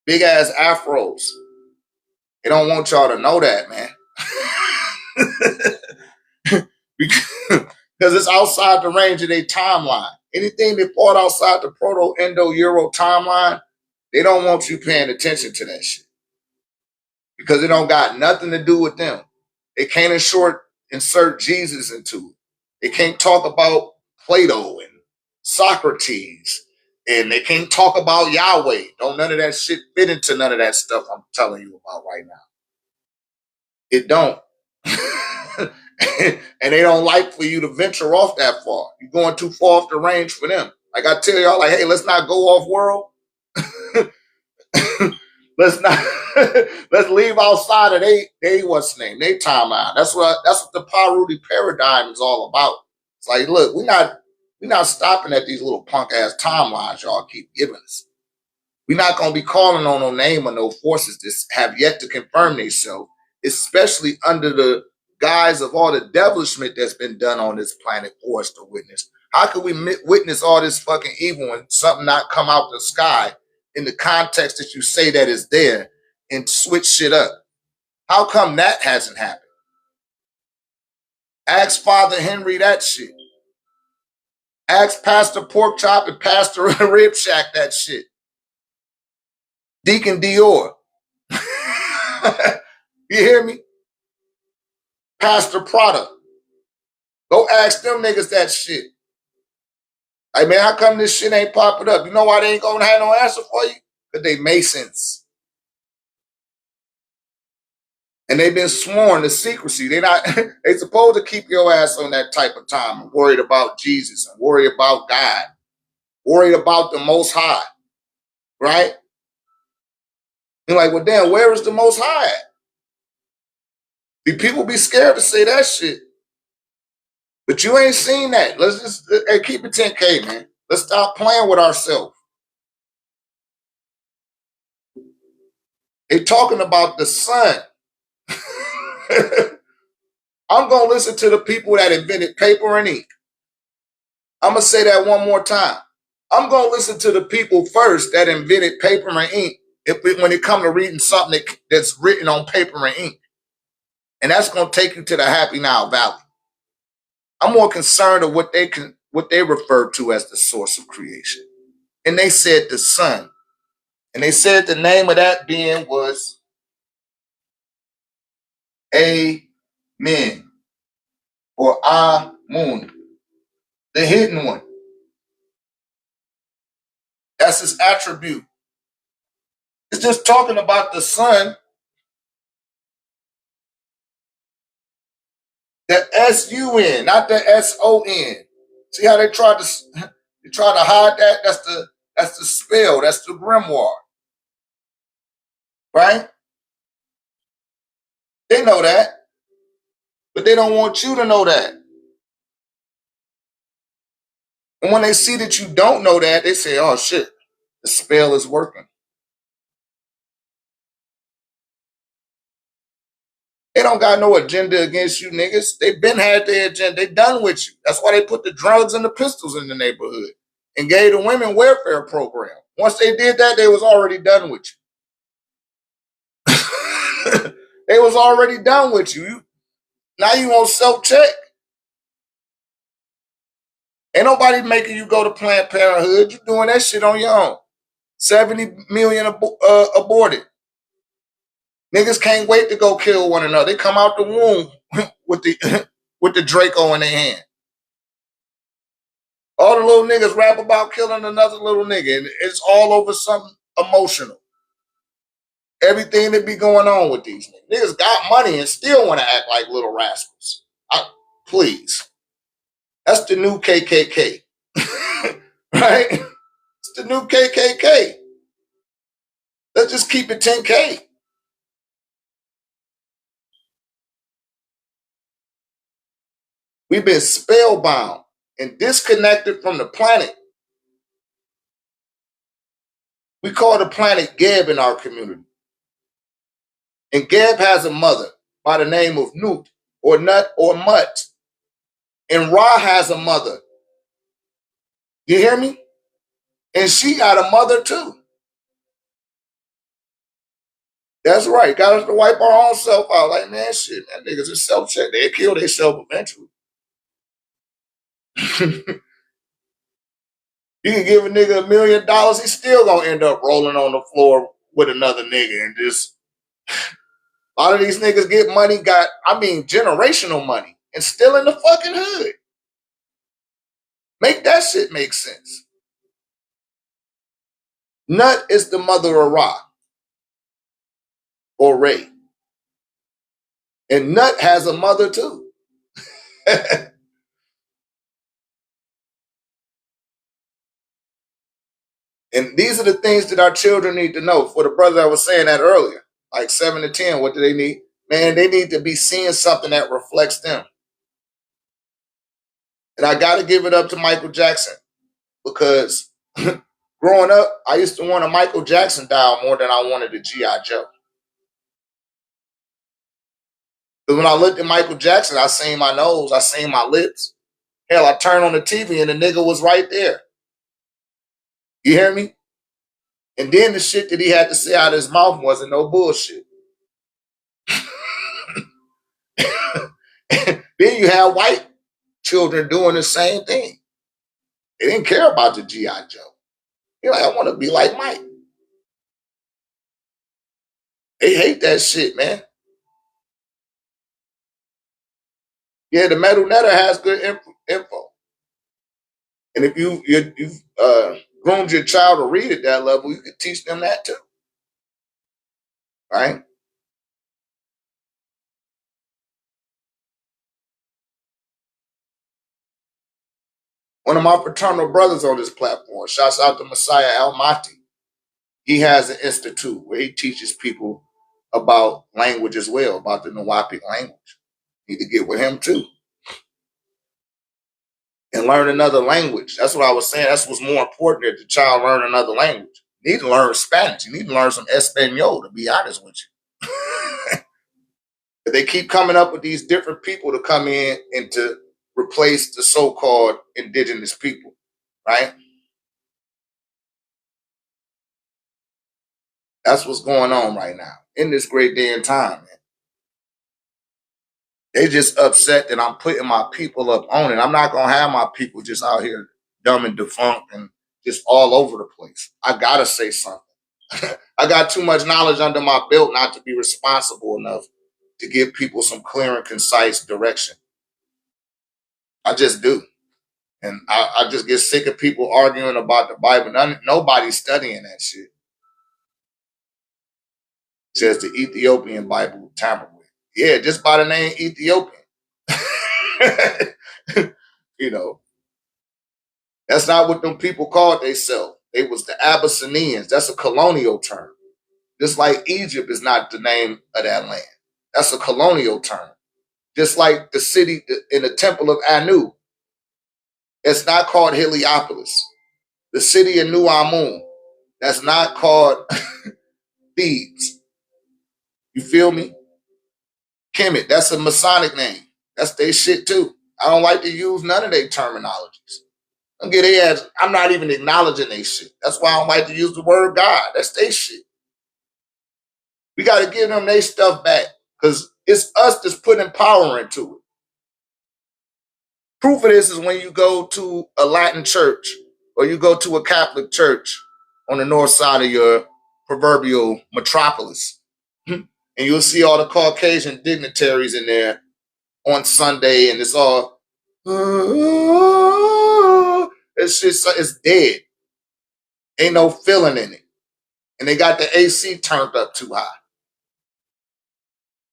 Big ass afros. They don't want y'all to know that, man. Because it's outside the range of their timeline. Anything that fall outside the Proto-Indo-Euro timeline, they don't want you paying attention to that shit. Because it don't got nothing to do with them. They can't insert Jesus into it. They can't talk about Plato and Socrates. And they can't talk about Yahweh. Don't none of that shit fit into none of that stuff I'm telling you about right now. It don't. And they don't like for you to venture off that far. You're going too far off the range for them. Like I tell y'all, like, hey, let's not go off world. Let's not let's leave outside of they what's name, they timeline. That's what the Paruti paradigm is all about. It's like, look, we're not stopping at these little punk ass timelines y'all keep giving us. We're not gonna be calling on no name or no forces that have yet to confirm themselves, especially under the guise of all the devilishment that's been done on this planet for us to witness. How could we witness all this fucking evil and something not come out the sky in the context that you say that is there and switch shit up? How come that hasn't happened? Ask Father Henry that shit. Ask Pastor Porkchop and Pastor Rib Shack that shit. Deacon Dior. You hear me? Pastor Prada. Go ask them niggas that shit. Like, man, how come this shit ain't popping up? You know why they ain't gonna have no answer for you? Because they Masons. And they've been sworn to secrecy. They supposed to keep your ass on that type of time and worried about Jesus and worry about God. Worried about the Most High. Right? You're like, well, damn, where is the Most High at? Do people be scared to say that shit? But you ain't seen that. Let's just keep it 10K, man. Let's stop playing with ourselves. They talking about the sun. I'm going to listen to the people that invented paper and ink. I'm going to say that one more time. I'm going to listen to the people first that invented paper and ink when it comes to reading something that's written on paper and ink. And that's going to take you to the Happy Nile Valley. I'm more concerned of what they refer to as the source of creation. And they said the sun. And they said the name of that being was Amen or Amun, the hidden one. That's his attribute. It's just talking about the sun. The S-U-N, not the S-O-N. See how they tried to hide that? That's the spell. That's the grimoire. Right? They know that. But they don't want you to know that. And when they see that you don't know that, they say, oh shit, the spell is working. They don't got no agenda against you niggas. They been had their agenda. They done with you. That's why they put the drugs and the pistols in the neighborhood and gave the women welfare program. Once they did that, they was already done with you. They was already done with you. Now you want self-check. Ain't nobody making you go to Planned Parenthood. You doing that shit on your own. 70 million aborted. Niggas can't wait to go kill one another. They come out the womb with the Draco in their hand. All the little niggas rap about killing another little nigga, and it's all over something emotional. Everything that be going on with these niggas. Niggas got money and still want to act like little rascals. Please. That's the new KKK. Right? It's the new KKK. Let's just keep it 10K. We've been spellbound and disconnected from the planet. We call the planet Geb in our community. And Geb has a mother by the name of Nut or Nut or Mutt. And Ra has a mother. You hear me? And she got a mother too. That's right. Got us to wipe our own self out. Like, man, shit, that niggas is self-check. They'll kill themselves eventually. You can give a nigga $1 million, he's still gonna end up rolling on the floor with another nigga. And just a lot of these niggas get money, generational money, and still in the fucking hood. Make that shit make sense. Nut is the mother of Ra or Ray. And Nut has a mother too. And these are the things that our children need to know. For the brother I was saying that earlier, like 7 to 10, what do they need? Man, they need to be seeing something that reflects them. And I got to give it up to Michael Jackson because growing up, I used to want a Michael Jackson doll more than I wanted a G.I. Joe. Because when I looked at Michael Jackson, I seen my nose, I seen my lips. Hell, I turned on the TV and the nigga was right there. You hear me? And then the shit that he had to say out of his mouth wasn't no bullshit. Then you have white children doing the same thing. They didn't care about the G.I. Joe. You're like, I want to be like Mike. They hate that shit, man. Yeah, the Metal Netter has good info. And if you've groomed your child to read at that level, you can teach them that too. Right? One of my fraternal brothers on this platform, shouts out to Messiah Almaty. He has an institute where he teaches people about language as well, about the Nawapic language. Need to get with him too. And learn another language. That's what I was saying. That's what's more important, that the child learn another language. You need to learn Spanish. You need to learn some Espanol, to be honest with you. They keep coming up with these different people to come in and to replace the so-called indigenous people, right? That's what's going on right now in this great day and time, man. They just upset that I'm putting my people up on it. I'm not gonna have my people just out here dumb and defunct and just all over the place. I gotta say something. I got too much knowledge under my belt not to be responsible enough to give people some clear and concise direction. I just do. And I just get sick of people arguing about the Bible. Nobody's studying that shit. It says the Ethiopian Bible tampered with. Yeah, just by the name Ethiopian. You know, that's not what them people called themselves. They was the Abyssinians. That's a colonial term. Just like Egypt is not the name of that land. That's a colonial term. Just like the city in the Temple of Anu. It's not called Heliopolis. The city of New Amun. That's not called Thebes. You feel me? Kemet, that's a Masonic name. That's their shit too. I don't like to use none of their terminologies. I'm not even acknowledging their shit. That's why I don't like to use the word God. That's their shit. We got to give them their stuff back because it's us that's putting power into it. Proof of this is when you go to a Latin church or you go to a Catholic church on the north side of your proverbial metropolis. And you'll see all the Caucasian dignitaries in there on Sunday, and it's all, it's dead. Ain't no feeling in it. And they got the AC turned up too high.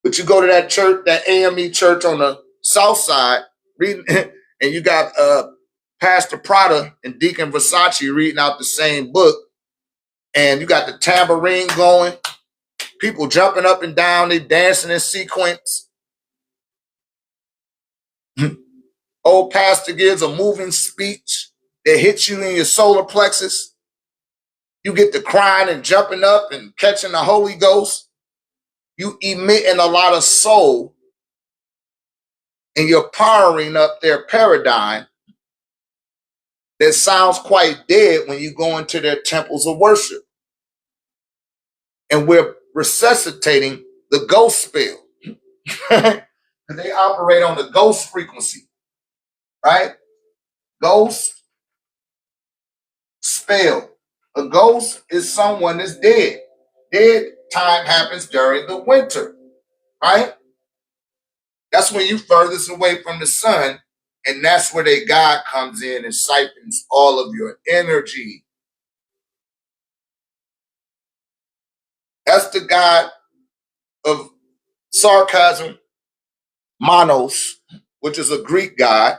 But you go to that church, that AME church on the south side, reading, and you got Pastor Prada and Deacon Versace reading out the same book, and you got the tambourine going, people jumping up and down, they dancing in sequence. Old pastor gives a moving speech that hits you in your solar plexus. You get to crying and jumping up and catching the Holy Ghost. You emitting a lot of soul, and you're powering up their paradigm that sounds quite dead when you go into their temples of worship. And we're resuscitating the ghost spell. They operate on the ghost frequency, right? Ghost spell. A ghost is someone that's dead. Dead time happens during the winter, right? That's when you furthest away from the sun, and that's where their God comes in and siphons all of your energy. That's the God of sarcasm, Monos, which is a Greek god.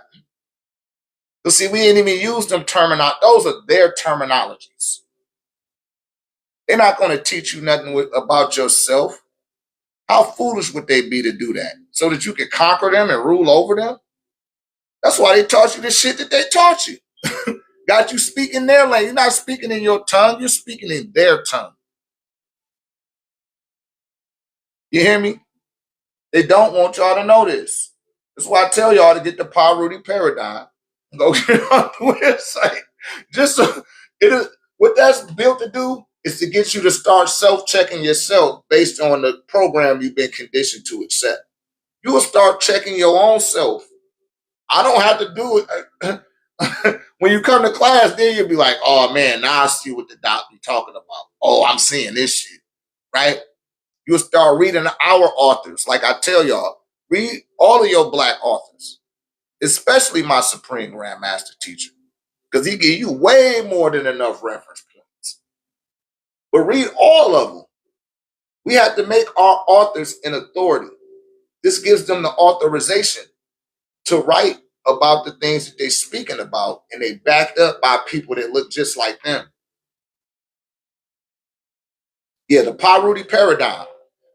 But see, we ain't even use them terminology. Those are their terminologies. They're not going to teach you nothing about yourself. How foolish would they be to do that? So that you can conquer them and rule over them? That's why they taught you the shit that they taught you. Got you speaking their language. You're not speaking in your tongue. You're speaking in their tongue. You hear me? They don't want y'all to know this. That's why I tell y'all to get the Paruti paradigm. Go get it on the website. Just so it is what that's built to do is to get you to start self-checking yourself based on the program you've been conditioned to accept. You will start checking your own self. I don't have to do it. When you come to class, then you'll be like, oh man, now I see what the doctor talking about. Oh, I'm seeing this shit, right? You'll start reading our authors. Like I tell y'all, read all of your black authors, especially my Supreme Grandmaster teacher, because he give you way more than enough reference points. But read all of them. We have to make our authors an authority. This gives them the authorization to write about the things that they're speaking about, and they backed up by people that look just like them. Yeah, the Paruti paradigm.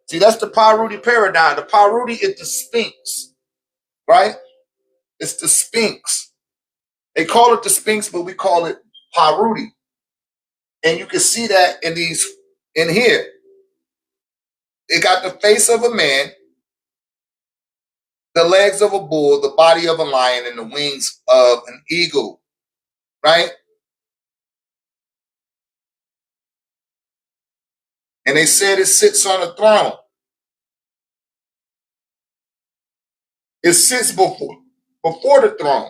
See, that's the Paruti paradigm. The Paruti is the Sphinx, right? It's the Sphinx. They call it the Sphinx, but we call it Paruti. And you can see that in here. It got the face of a man, the legs of a bull, the body of a lion, and the wings of an eagle, right? And they said it sits on a throne. It sits before the throne.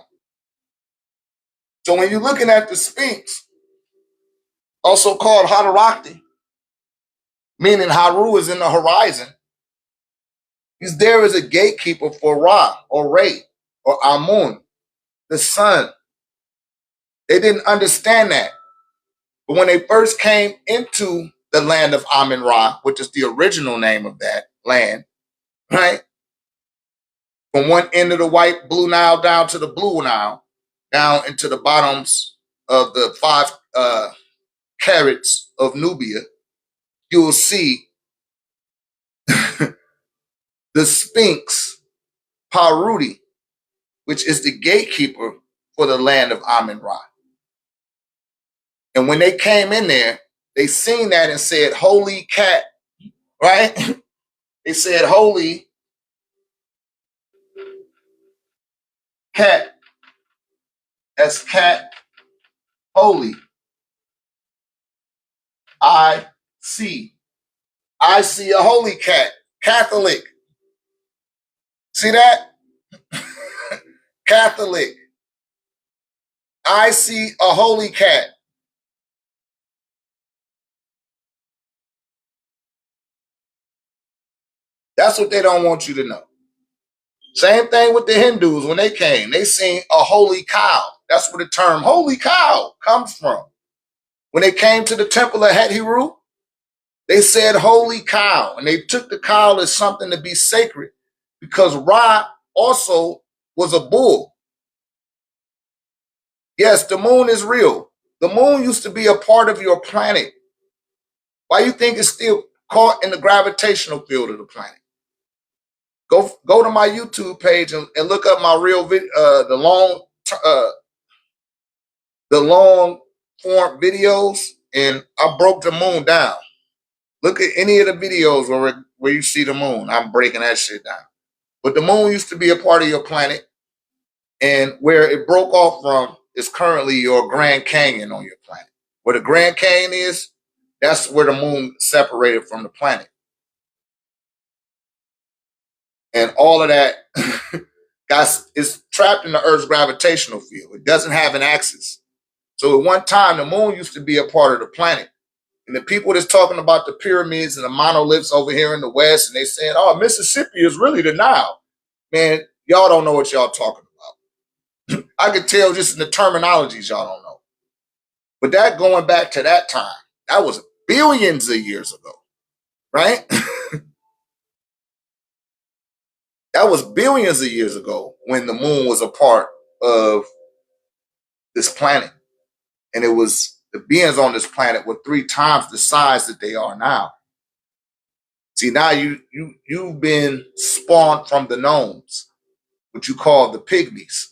So when you're looking at the Sphinx, also called Haderachti, meaning Haru is in the horizon, he's there as a gatekeeper for Ra or Re or Amun, the sun. They didn't understand that. But when they first came into the land of Amun Ra, which is the original name of that land, right? From one end of the white blue Nile down to the blue Nile, down into the bottoms of the 5 carats of Nubia, you will see the Sphinx Paruti, which is the gatekeeper for the land of Amun Ra. And when they came in there, they seen that and said, holy cat, right? They said, holy cat, that's cat, holy. I see a holy cat, Catholic. See that? Catholic. I see a holy cat. That's what they don't want you to know. Same thing with the Hindus when they came. They seen a holy cow. That's where the term holy cow comes from. When they came to the temple of Het-Heru, they said holy cow. And they took the cow as something to be sacred because Ra also was a bull. Yes, the moon is real. The moon used to be a part of your planet. Why you think it's still caught in the gravitational field of the planet? Go to my YouTube page and look up my real video, the long form videos, and I broke the moon down. Look at any of the videos where you see the moon. I'm breaking that shit down. But the moon used to be a part of your planet, and where it broke off from is currently your Grand Canyon on your planet. Where the Grand Canyon is, that's where the moon separated from the planet. And all of that is trapped in the Earth's gravitational field. It doesn't have an axis. So at one time, the moon used to be a part of the planet. And the people that's talking about the pyramids and the monoliths over here in the West, and they saying, oh, Mississippi is really the Nile. Man, y'all don't know what y'all talking about. I could tell just in the terminologies y'all don't know. But that going back to that time, that was billions of years ago, right? That was billions of years ago when the moon was a part of this planet. And it was the beings on this planet were 3 times the size that they are now. See, now you've been spawned from the gnomes, what you call the pygmies,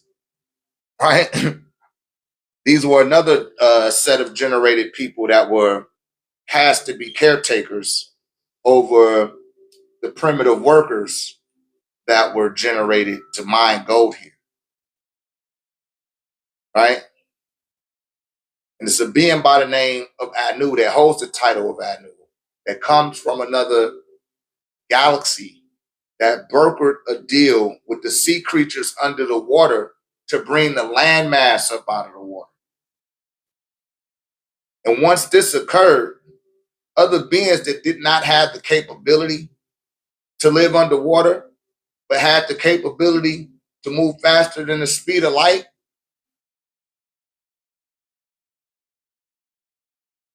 right? These were another set of generated people that were cast to be caretakers over the primitive workers that were generated to mine gold here, right? And it's a being by the name of Anu that holds the title of Anu, that comes from another galaxy that brokered a deal with the sea creatures under the water to bring the landmass up out of the water. And once this occurred, other beings that did not have the capability to live underwater, but had the capability to move faster than the speed of light.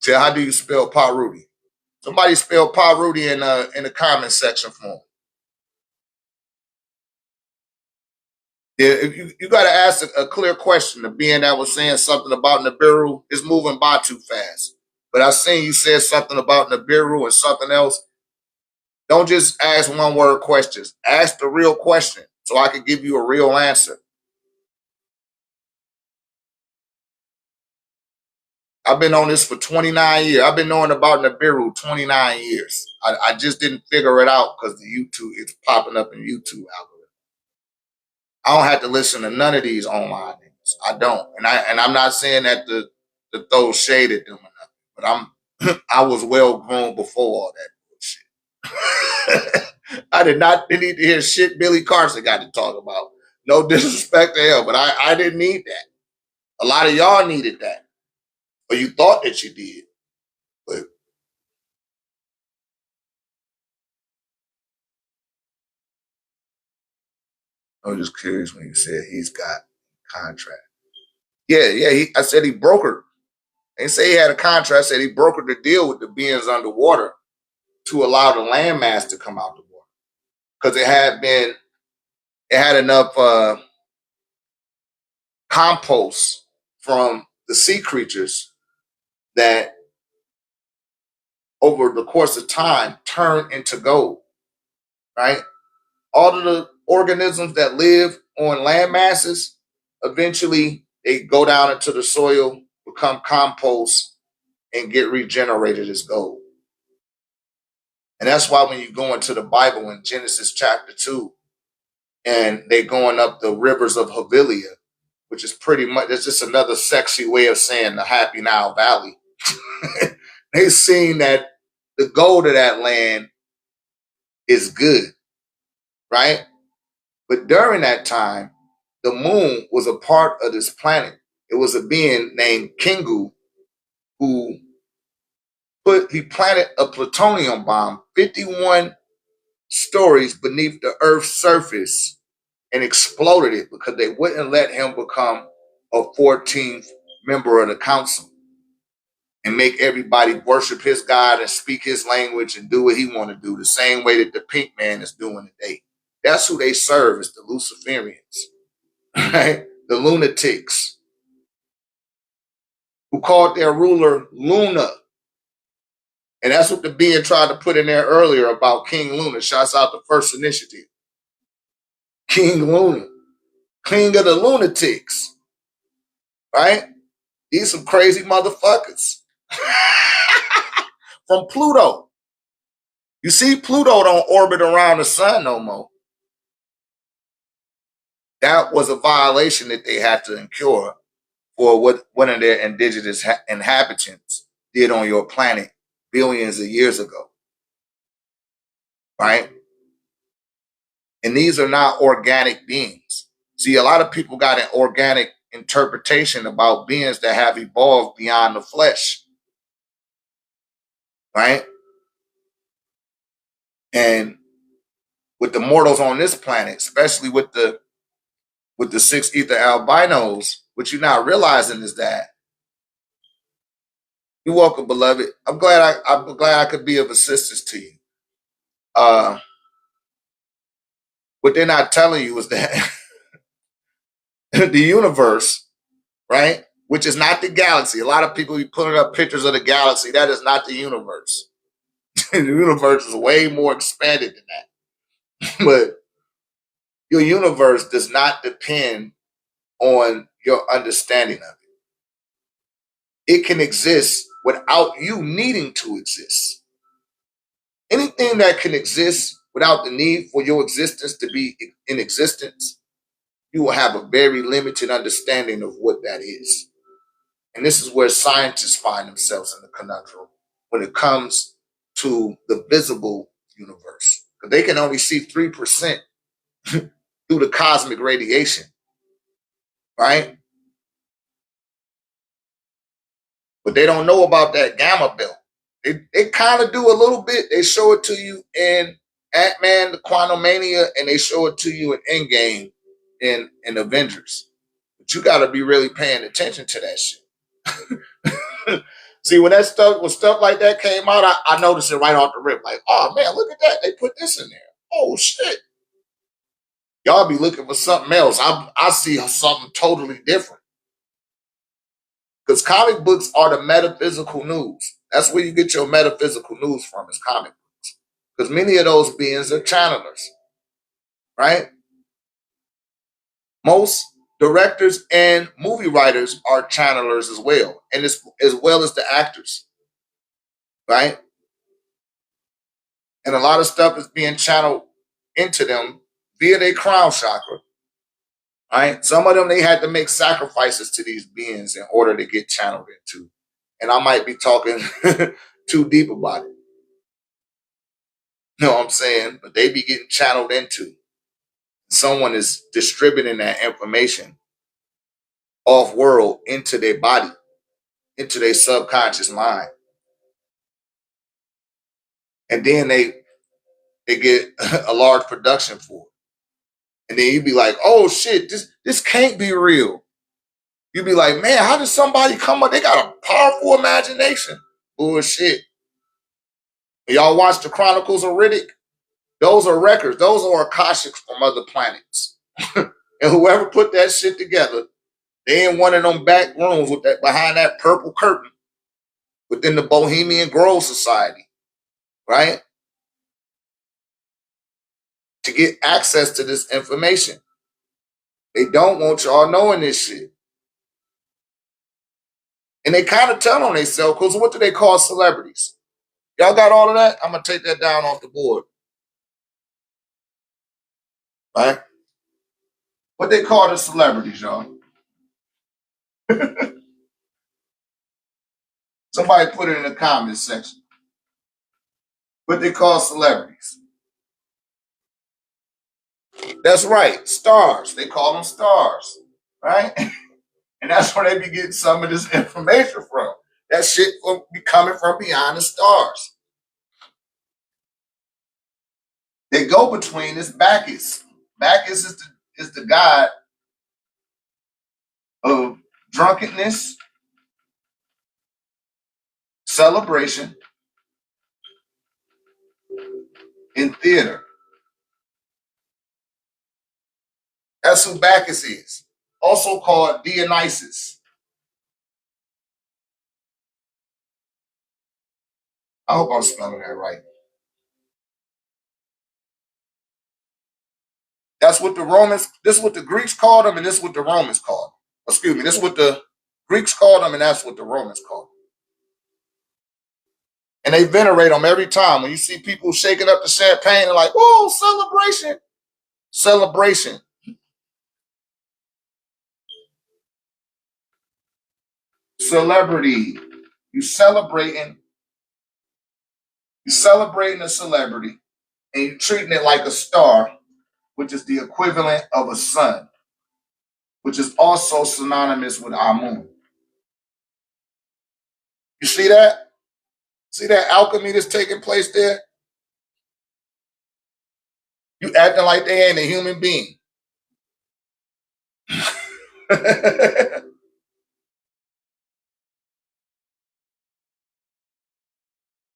So how do you spell Paruti? Somebody spell Paruti in the comment section for me. Yeah, you got to ask a clear question. The being that was saying something about Nibiru is moving by too fast. But I seen you said something about Nibiru and something else. Don't just ask one word questions. Ask the real question so I can give you a real answer. I've been on this for 29 years. I've been knowing about Nibiru 29 years. I just didn't figure it out because the YouTube, it's popping up in YouTube algorithm. I don't have to listen to none of these online niggas. I don't. And I'm not saying that to throw shade at them or nothing, but I was well grown before all that bullshit. I did not need to hear shit Billy Carson got to talk about. No disrespect to him, but I didn't need that. A lot of y'all needed that. Or you thought that you did. But I was just curious when you said he's got a contract. Yeah. I said he brokered. They say he had a contract. I said he brokered the deal with the beings underwater to allow the landmass to come out the water because it had enough compost from the sea creatures that over the course of time turn into gold. Right, all of the organisms that live on land masses eventually they go down into the soil, become compost, and get regenerated as gold. And that's why when you go into the Bible in Genesis chapter 2, and they going up the rivers of Havilah, which is pretty much, it's just another sexy way of saying the Happy Nile Valley. They seen that the gold of that land is good, right? But during that time, the moon was a part of this planet. It was a being named Kingu who he planted a plutonium bomb 51 stories beneath the Earth's surface and exploded it because they wouldn't let him become a 14th member of the council and make everybody worship his God and speak his language and do what he want to do, the same way that the pink man is doing today. That's who they serve, is the Luciferians, right? The lunatics who called their ruler Luna. And that's what the being tried to put in there earlier about King Luna. Shouts out the First Initiative. King Luna, king of the lunatics, right? These some crazy motherfuckers. From Pluto. You see, Pluto don't orbit around the sun no more. That was a violation that they had to incur for what one of their indigenous inhabitants did on your planet billions of years ago, right? And these are not organic beings. See, a lot of people got an organic interpretation about beings that have evolved beyond the flesh, right? And with the mortals on this planet, especially with the six ether albinos, what you're not realizing is that you're welcome, beloved. I'm glad I could be of assistance to you. Uh, what they're not telling you is that the universe, right, which is not the galaxy. A lot of people be putting up pictures of the galaxy. That is not the universe. The universe is way more expanded than that. But your universe does not depend on your understanding of it. It can exist without you needing to exist. Anything that can exist without the need for your existence to be in existence, you will have a very limited understanding of what that is. And this is where scientists find themselves in the conundrum when it comes to the visible universe. Because they can only see 3% through the cosmic radiation, right? But they don't know about that gamma belt. They kind of do a little bit. They show it to you in Ant-Man, the Quantumania, and they show it to you in Endgame in Avengers. But you got to be really paying attention to that shit. See, when stuff like that came out, I noticed it right off the rip. Like, oh man, look at that. They put this in there. Oh shit. Y'all be looking for something else. I see something totally different. Because comic books are the metaphysical news. That's where you get your metaphysical news from, is comic books. Because many of those beings are channelers, right? Most directors and movie writers are channelers as well, and as well as the actors, right? And a lot of stuff is being channeled into them via their crown chakra, Right? Some of them, they had to make sacrifices to these beings in order to get channeled into. And I might be talking too deep about it. You know what I'm saying? But they be getting channeled into. Someone is distributing that information off world into their body, into their subconscious mind. And then they get a large production for it. And then you be like, oh shit, this can't be real. You be like, man, how did somebody come up? They got a powerful imagination. Bullshit. Y'all watch the Chronicles of Riddick? Those are records. Those are Akashics from other planets. And whoever put that shit together, they in one of them back rooms with that behind that purple curtain within the Bohemian Grove Society, right? To get access to this information. They don't want y'all knowing this shit. And they kind of tell on themselves, because what do they call celebrities? Y'all got all of that? I'm going to take that down off the board. Right? What they call the celebrities, y'all? Somebody put it in the comments section. What they call celebrities. That's right. Stars. They call them stars. Right? And that's where they be getting some of this information from. That shit will be coming from beyond the stars. They go between this Bacchus. Bacchus is the god of drunkenness, celebration, and theater. That's who Bacchus is. Also called Dionysus. I hope I'm spelling that right. That's what the Romans, this is what the Greeks called them, and this is what the Romans called them. Excuse me, this is what the Greeks called them, and that's what the Romans called them. And they venerate them every time. When you see people shaking up the champagne, they're like, whoa, celebration. Celebration. Celebrity. You celebrating a celebrity, and you're treating it like a star, which is the equivalent of a sun, which is also synonymous with Amun. You see that? See that alchemy that's taking place there? You acting like they ain't a human being.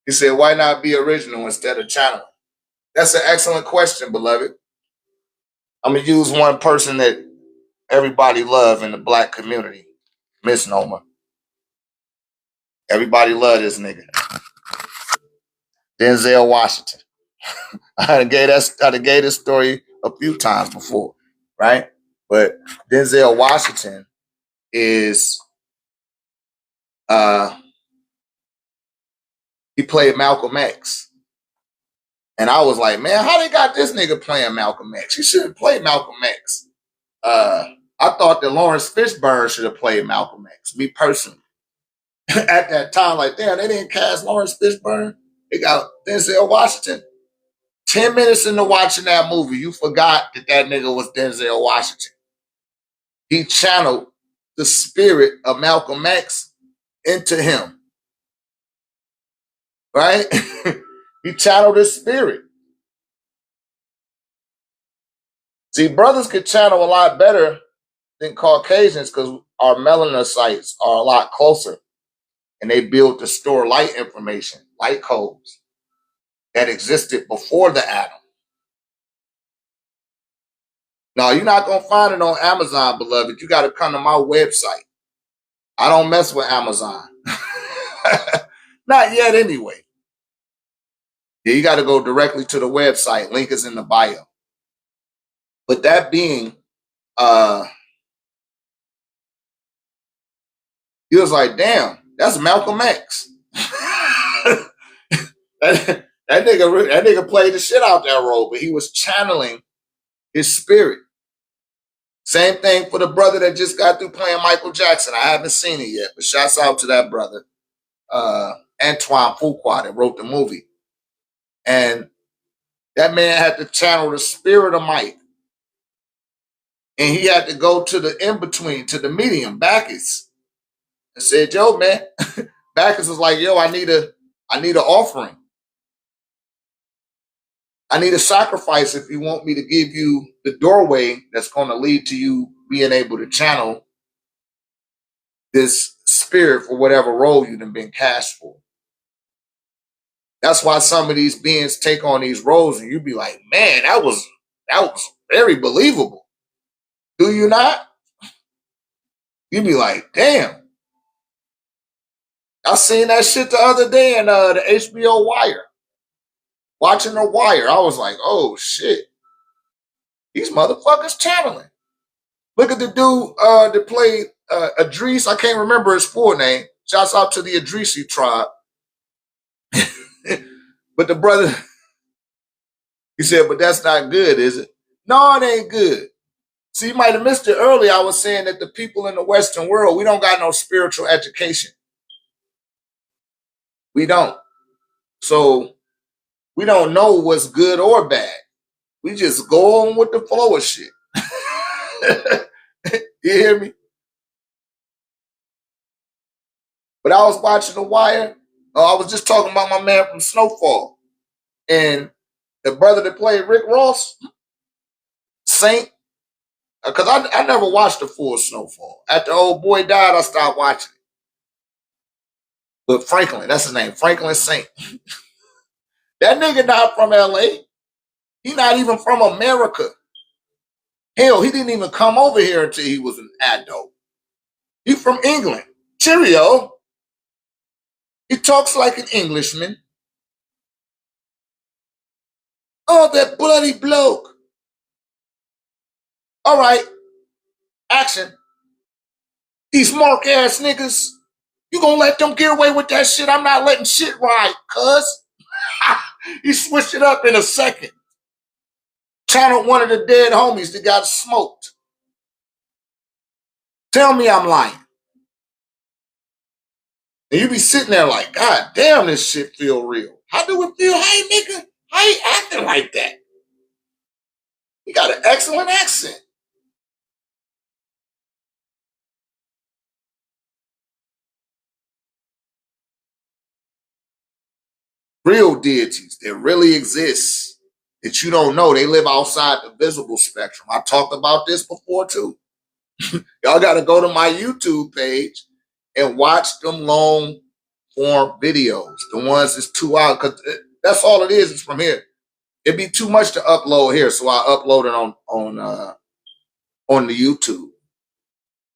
He said, why not be original instead of channeling? That's an excellent question, beloved. I'm going to use one person that everybody love in the black community, misnomer. Everybody love this nigga. Denzel Washington. I done gave this story a few times before, right? But Denzel Washington is he played Malcolm X. And I was like, man, how they got this nigga playing Malcolm X? He shouldn't play Malcolm X. I thought that Lawrence Fishburne should have played Malcolm X, me personally. At that time, like, damn, they didn't cast Lawrence Fishburne. They got Denzel Washington. 10 minutes into watching that movie, you forgot that nigga was Denzel Washington. He channeled the spirit of Malcolm X into him. Right? He channeled his spirit. See, brothers could channel a lot better than Caucasians because our melanocytes are a lot closer. And they built to store light information, light codes that existed before the atom. No, you're not going to find it on Amazon, beloved. You got to come to my website. I don't mess with Amazon. Not yet, anyway. Yeah, you got to go directly to the website. Link is in the bio. But that being, he was like, damn, that's Malcolm X. that nigga played the shit out that role, but he was channeling his spirit. Same thing for the brother that just got through playing Michael Jackson. I haven't seen it yet, but shouts out to that brother, Antoine Fuqua, that wrote the movie. And that man had to channel the spirit of Mike. And he had to go to the in-between, to the medium, Bacchus, and said, yo, man, Bacchus was like, yo, I need an offering. I need a sacrifice if you want me to give you the doorway that's going to lead to you being able to channel this spirit for whatever role you've been cast for. That's why some of these beings take on these roles and you be like, man, that was very believable. Do you not? You be like, damn. I seen that shit the other day in the HBO Wire. Watching The Wire, I was like, oh shit. These motherfuckers channeling. Look at the dude that played Idris. I can't remember his full name. Shouts out to the Idrisi tribe. But the brother, he said, but that's not good, is it? No, it ain't good. See, you might have missed it earlier. I was saying that the people in the Western world, we don't got no spiritual education. We don't. So we don't know what's good or bad. We just go on with the flow of shit. You hear me? But I was watching The Wire. I was just talking about my man from Snowfall. And the brother that played Rick Ross, Saint, because I never watched the full Snowfall. After old boy died, I stopped watching it. But Franklin, that's his name, Franklin Saint. That nigga not from LA. He not even from America. Hell, he didn't even come over here until he was an adult. He from England. Cheerio. He talks like an Englishman. Oh, that bloody bloke. All right. Action. These mark ass niggas. You gonna let them get away with that shit? I'm not letting shit ride, cuz. He switched it up in a second. Channeled one of the dead homies that got smoked. Tell me I'm lying. And you be sitting there like, God damn, this shit feel real. How do it feel? Hey, nigga, how you acting like that? You got an excellent accent. Real deities that really exist that you don't know. They live outside the visible spectrum. I talked about this before too. Y'all got to go to my YouTube page and watch them long form videos. The ones that's 2 hours, because that's all it is. It's from here. It'd be too much to upload here, so I upload it on the YouTube.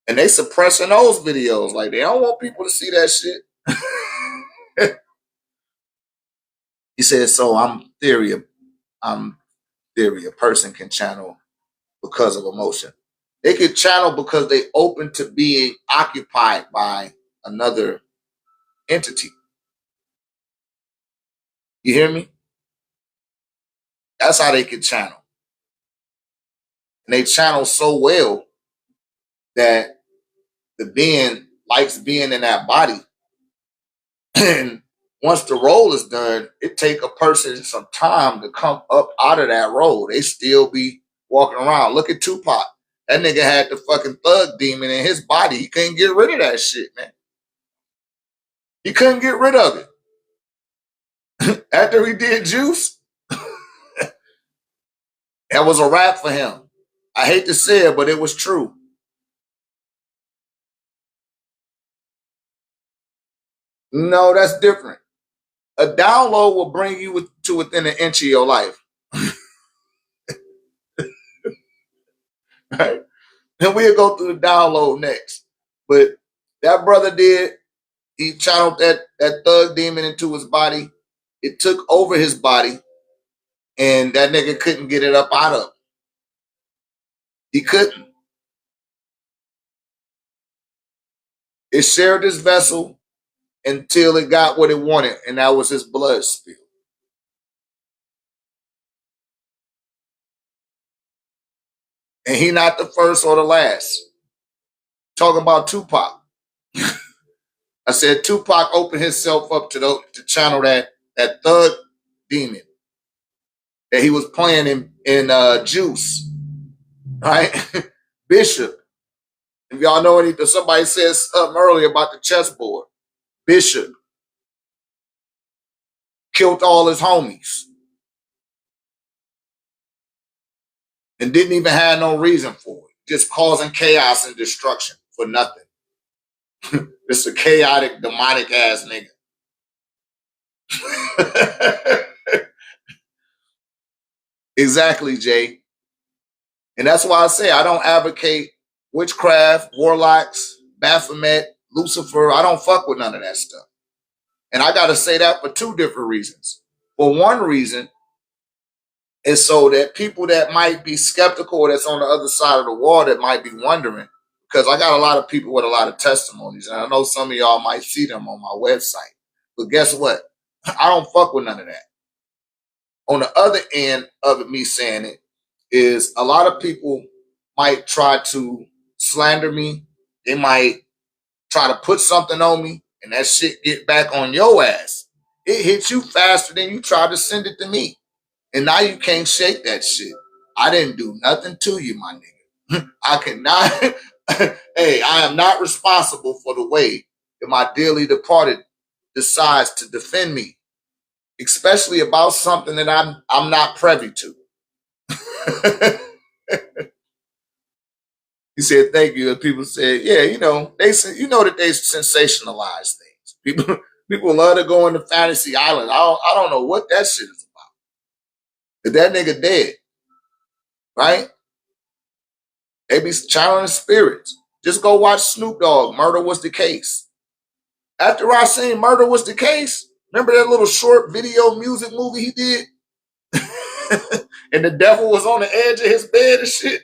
And they suppressing those videos. Like, they don't want people to see that shit. He said, so I'm theory a person can channel because of emotion. They can channel because they open to being occupied by another entity. You hear me? That's how they can channel. And they channel so well that the being likes being in that body. And once the role is done, it take a person some time to come up out of that role. They still be walking around. Look at Tupac. That nigga had the fucking thug demon in his body. He couldn't get rid of that shit, man. He couldn't get rid of it. After he did Juice, that was a wrap for him. I hate to say it, but it was true. No, that's different. A download will bring you to within an inch of your life. Right? And we'll go through the download next. But that brother did. He channeled that thug demon into his body. It took over his body. And that nigga couldn't get it up out of him. He couldn't. It shared his vessel until it got what it wanted, and that was his blood spill. And he not the first or the last. Talking about Tupac. I said Tupac opened himself up to channel that thug demon that he was playing in Juice, right? Bishop. If y'all know anything, somebody said something earlier about the chessboard. Bishop killed all his homies and didn't even have no reason for it, just causing chaos and destruction for nothing. It's a chaotic, demonic ass nigga. Exactly, Jay. And that's why I say I don't advocate witchcraft, warlocks, Baphomet, Lucifer. I don't fuck with none of that stuff. And I got to say that for two different reasons. For one reason is so that people that might be skeptical or that's on the other side of the wall that might be wondering, because I got a lot of people with a lot of testimonies, and I know some of y'all might see them on my website. But guess what? I don't fuck with none of that. On the other end of it, me saying it, is a lot of people might try to slander me. They might try to put something on me, and that shit get back on your ass. It hits you faster than you tried to send it to me. And now you can't shake that shit. I didn't do nothing to you, my nigga. I cannot. Hey, I am not responsible for the way that my dearly departed decides to defend me, especially about something that I'm not privy to. He said, thank you. And people said, yeah, they said, that they sensationalize things. People love to go into fantasy island. I don't know what that shit is about. If that nigga dead, right? They be channeling spirits. Just go watch Snoop Dogg, Murder Was the Case. After I seen Murder Was the Case, remember that little short video music movie he did? And the devil was on the edge of his bed and shit.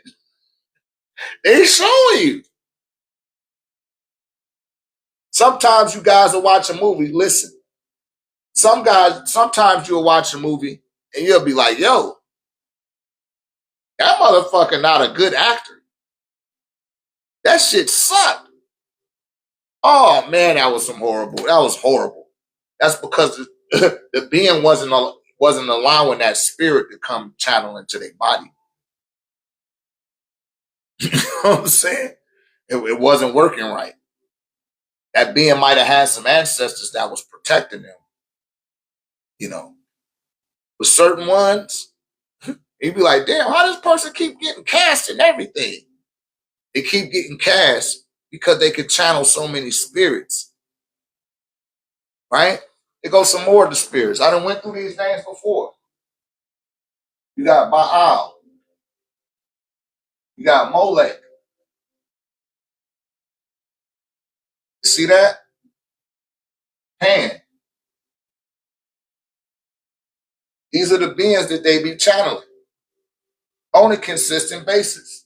They showing you. Sometimes you guys will watch a movie. Listen, sometimes you'll watch a movie and you'll be like, yo, that motherfucker not a good actor. That shit sucked. Oh man, that was horrible. That's because the being wasn't allowing that spirit to come channel into their body. You know what I'm saying? It wasn't working right. That being might have had some ancestors that was protecting them. With certain ones, you'd be like, damn, how does this person keep getting cast and everything? They keep getting cast because they could channel so many spirits. Right? It goes some more of the spirits. I done went through these names before. You got Baal. You got Molech. You see that? Pan. These are the beings that they be channeling on a consistent basis.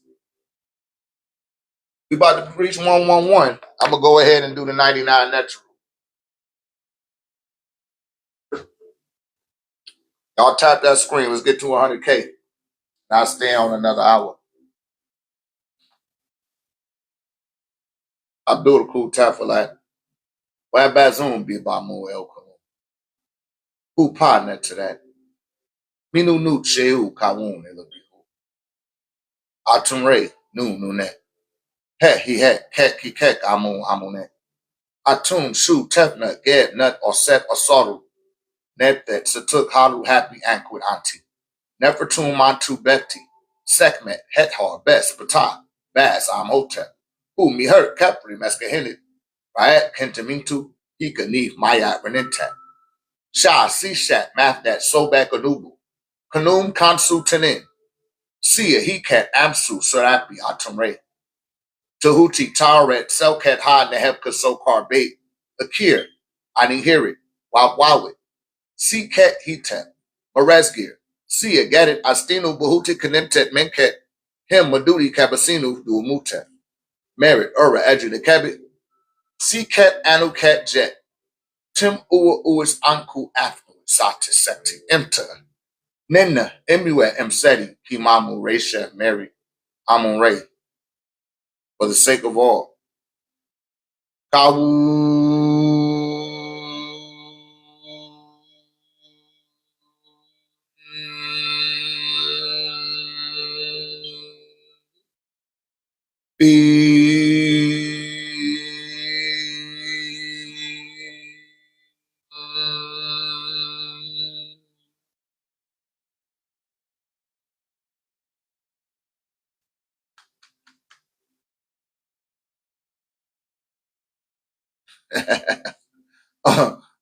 We about to reach 111. I'm going to go ahead and do the 99 natural. Y'all tap that screen. Let's get to 100K. I'll stay on another hour. Abdul Cool tap for that. Why Bazoom be about more El Colon? Who partner to that? Minu Nut Sheu Kawun Elabihu. Atum Ray, Nu Net. He Kek Amunet. Atum Shu Tefnut, Gab Nut or Set or Soru. Net that Satuk Halu Happy Anquid Auntie. Nefertum Mantu Bekti. Sekmet, Hethar, Best, Pata, Bass, Amhotep. Who me hurt, Capri, Meskahinit. Raat Kentamintu, Hika Neef, Mayat Renintat. Shah, Sishat, Mathdat, Sobak Anubu. Kanum Kansu Tanin. Sia, Hikat, Amsu, Sarapi, Atumre. Tahuti, Taret, Selkat, Ha, Nehebka, Sokar, Bait. Akir, Anihirit, Wawawit. Sikat, Hitet. Maresgir. Sia, Gatit, Astinu, Bahuti, Kanemtet, Menket. Him, Madudi, Kabasinu, Duumutet. Merit, Ura, Edju, the Kabit. Sikat, Anukat, Jet. Tim Ua Uis Anku Afnu, Sati Sekti, Imta. Nina, Emua, Mseti, Kimamu, Resha, Mary. Amun Ray, for the sake of all. Kawu.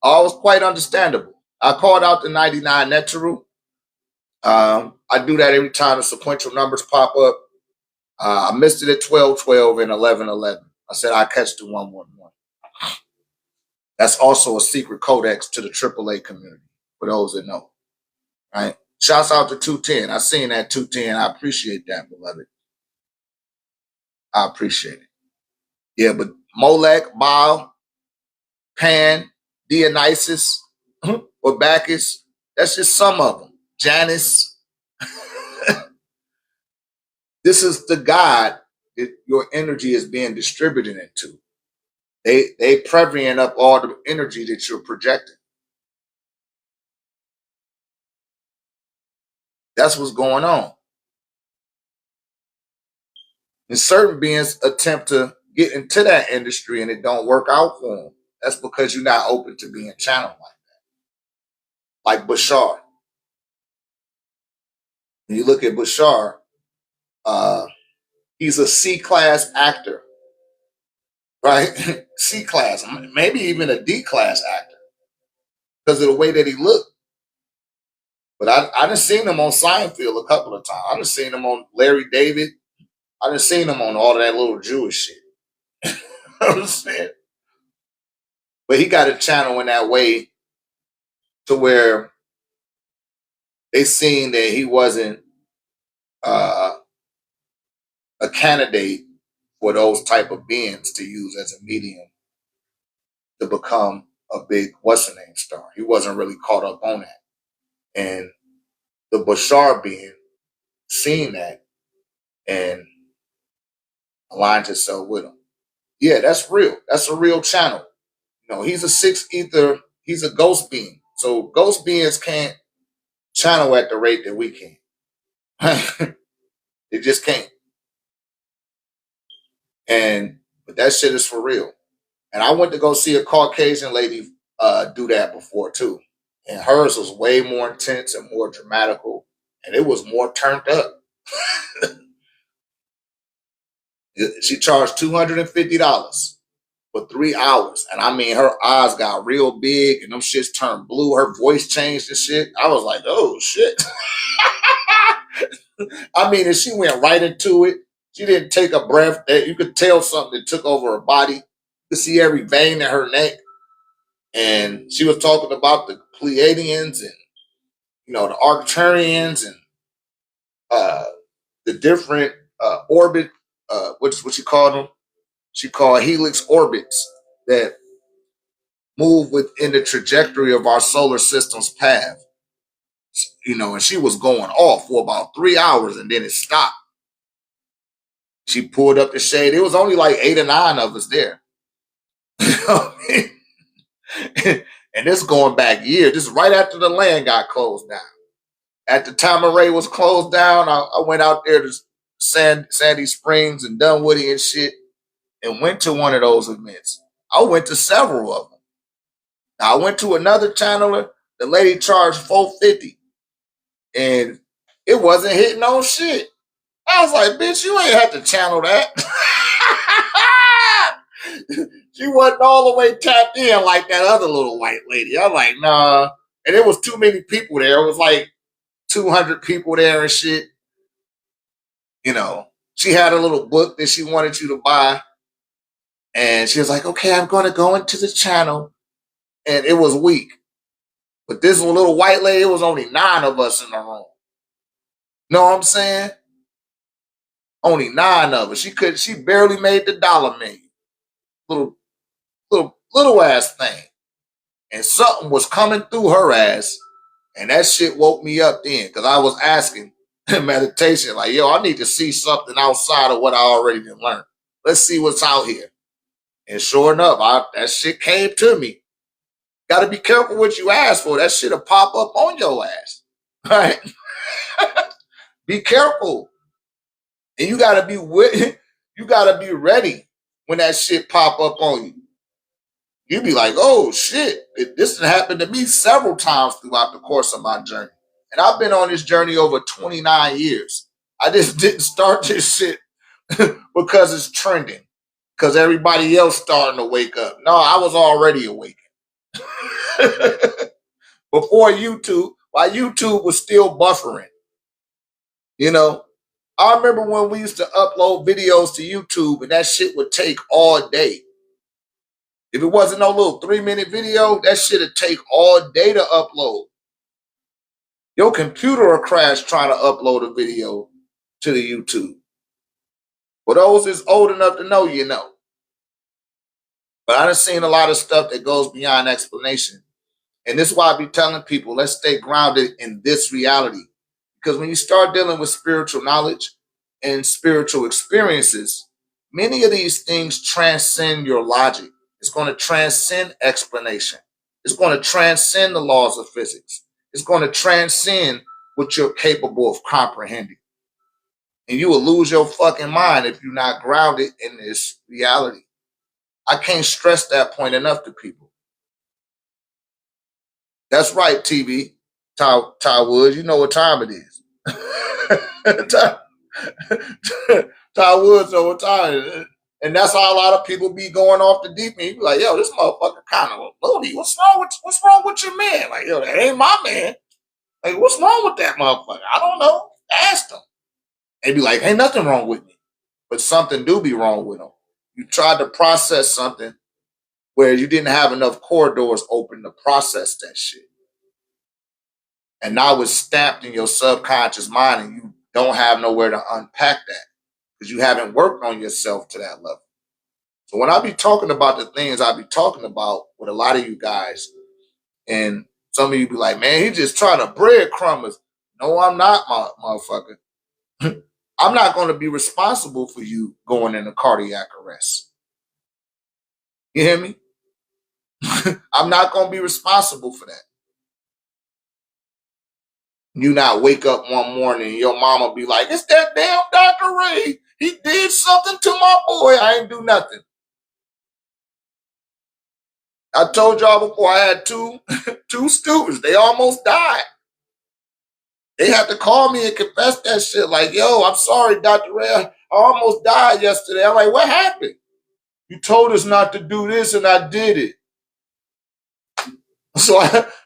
All was quite understandable. I called out the 99 Neteru. I do that every time the sequential numbers pop up. I missed it at 12-12 and 11-11. I said I catch the 111. That's also a secret codex to the AAA community, for those that know. Right? Shouts out to 210. I seen that 210. I appreciate that, beloved. I appreciate it. Yeah, but Molech, Baal, Pan, Dionysus, or Bacchus, that's just some of them. Janus. This is the God that your energy is being distributed into. They prevying up all the energy that you're projecting. That's what's going on. And certain beings attempt to get into that industry and it don't work out for them. That's because you're not open to being channeled like that. Like Bashar. When you look at Bashar, he's a C-class actor, right? C-class, maybe even a D-class actor because of the way that he looked. But I done seen him on Seinfeld a couple of times. I done seen him on Larry David. I done seen him on all of that little Jewish shit. You know what I'm saying? But he got a channel in that way to where they seen that he wasn't a candidate for those type of beings to use as a medium to become a big what's-the-name star. He wasn't really caught up on that. And the Bashar being seen that and aligned himself with him. Yeah, that's real. That's a real channel. You know, he's a sixth ether. He's a ghost being. So ghost beings can't channel at the rate that we can. They just can't. But that shit is for real. And I went to go see a Caucasian lady do that before too. And hers was way more intense and more dramatical. And it was more turned up. She charged $250 for 3 hours. And I mean, her eyes got real big and them shits turned blue. Her voice changed and shit. I was like, oh shit. I mean, and she went right into it. She didn't take a breath. You could tell something that took over her body. You could see every vein in her neck. And she was talking about the Pleiadians and, you know, the Arcturians and the different orbit, what she called them? She called helix orbits that move within the trajectory of our solar system's path. You know, and she was going off for about 3 hours and then it stopped. She pulled up the shade. It was only like 8 or 9 of us there. And this going back years. This is right after the land got closed down. At the time Array was closed down, I went out there to Sandy Springs and Dunwoody and shit and went to one of those events. I went to several of them. Now, I went to another channeler. The lady charged $450 and it wasn't hitting on shit. I was like, bitch, you ain't have to channel that. She wasn't all the way tapped in like that other little white lady. I was like, nah. And there was too many people there. It was like 200 people there and shit. You know, she had a little book that she wanted you to buy. And she was like, okay, I'm going to go into the channel. And it was weak. But this little white lady, it was only 9 of us in the room. Know what I'm saying? Only 9 of us. She barely made the dollar million. Little ass thing. And something was coming through her ass. And that shit woke me up then. Because I was asking, meditation. Like, yo, I need to see something outside of what I already done learned. Let's see what's out here. And sure enough, that shit came to me. Got to be careful what you ask for. That shit'll pop up on your ass. Right? Be careful. And you got to be you got to be ready when that shit pop up on you. You be like, oh shit, this has happened to me several times throughout the course of my journey. And I've been on this journey over 29 years. I just didn't start this shit because it's trending. Because everybody else starting to wake up. No, I was already awake. Before YouTube, while YouTube was still buffering. You know, I remember when we used to upload videos to YouTube and that shit would take all day. If it wasn't no little 3-minute video, that shit would take all day to upload. Your computer will crash trying to upload a video to the YouTube. For those that's old enough to know, you know. But I done seen a lot of stuff that goes beyond explanation. And this is why I be telling people, let's stay grounded in this reality. Because when you start dealing with spiritual knowledge and spiritual experiences, many of these things transcend your logic. It's going to transcend explanation. It's going to transcend the laws of physics. It's going to transcend what you're capable of comprehending. And you will lose your fucking mind if you're not grounded in this reality. I can't stress that point enough to people. That's right, TV. Ty Woods, you know what time it is. Ty Woods know what time it is. And that's how a lot of people be going off the deep end. You be like, yo, this motherfucker kind of loony. What's wrong with your man? Like, yo, that ain't my man. Like, what's wrong with that motherfucker? I don't know. Ask them. They be like, ain't nothing wrong with me. But something do be wrong with them. You tried to process something where you didn't have enough corridors open to process that shit. And now it's stamped in your subconscious mind and you don't have nowhere to unpack that because you haven't worked on yourself to that level. So when I be talking about the things I be talking about with a lot of you guys, and some of you be like, man, he just trying to breadcrumb us. No, I'm not, motherfucker. I'm not going to be responsible for you going into cardiac arrest. You hear me? I'm not going to be responsible for that. You not wake up one morning and your mama be like, it's that damn Dr. Ray. He did something to my boy. I ain't do nothing. I told y'all before I had two students. They almost died. They had to call me and confess that shit. Like, yo, I'm sorry, Dr. Ray. I almost died yesterday. I'm like, what happened? You told us not to do this and I did it. So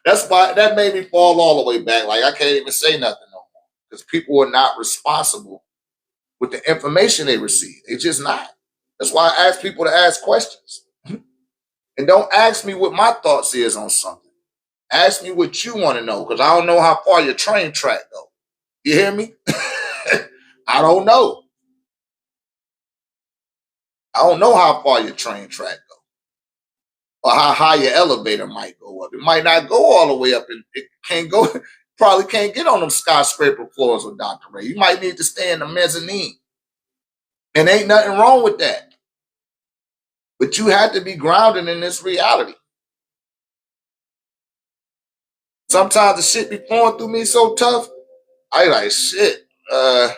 that's why that made me fall all the way back. Like, I can't even say nothing no more. Because people are not responsible with the information they receive. They're just not. That's why I ask people to ask questions. And don't ask me what my thoughts is on something. Ask me what you want to know, because I don't know how far your train track go. You hear me? I don't know. I don't know how far your train track go. Or how high your elevator might go up. It might not go all the way up, and it can't go, probably can't get on them skyscraper floors with Dr. Ray. You might need to stay in the mezzanine. And ain't nothing wrong with that. But you have to be grounded in this reality. Sometimes the shit be flowing through me so tough, I like, shit, I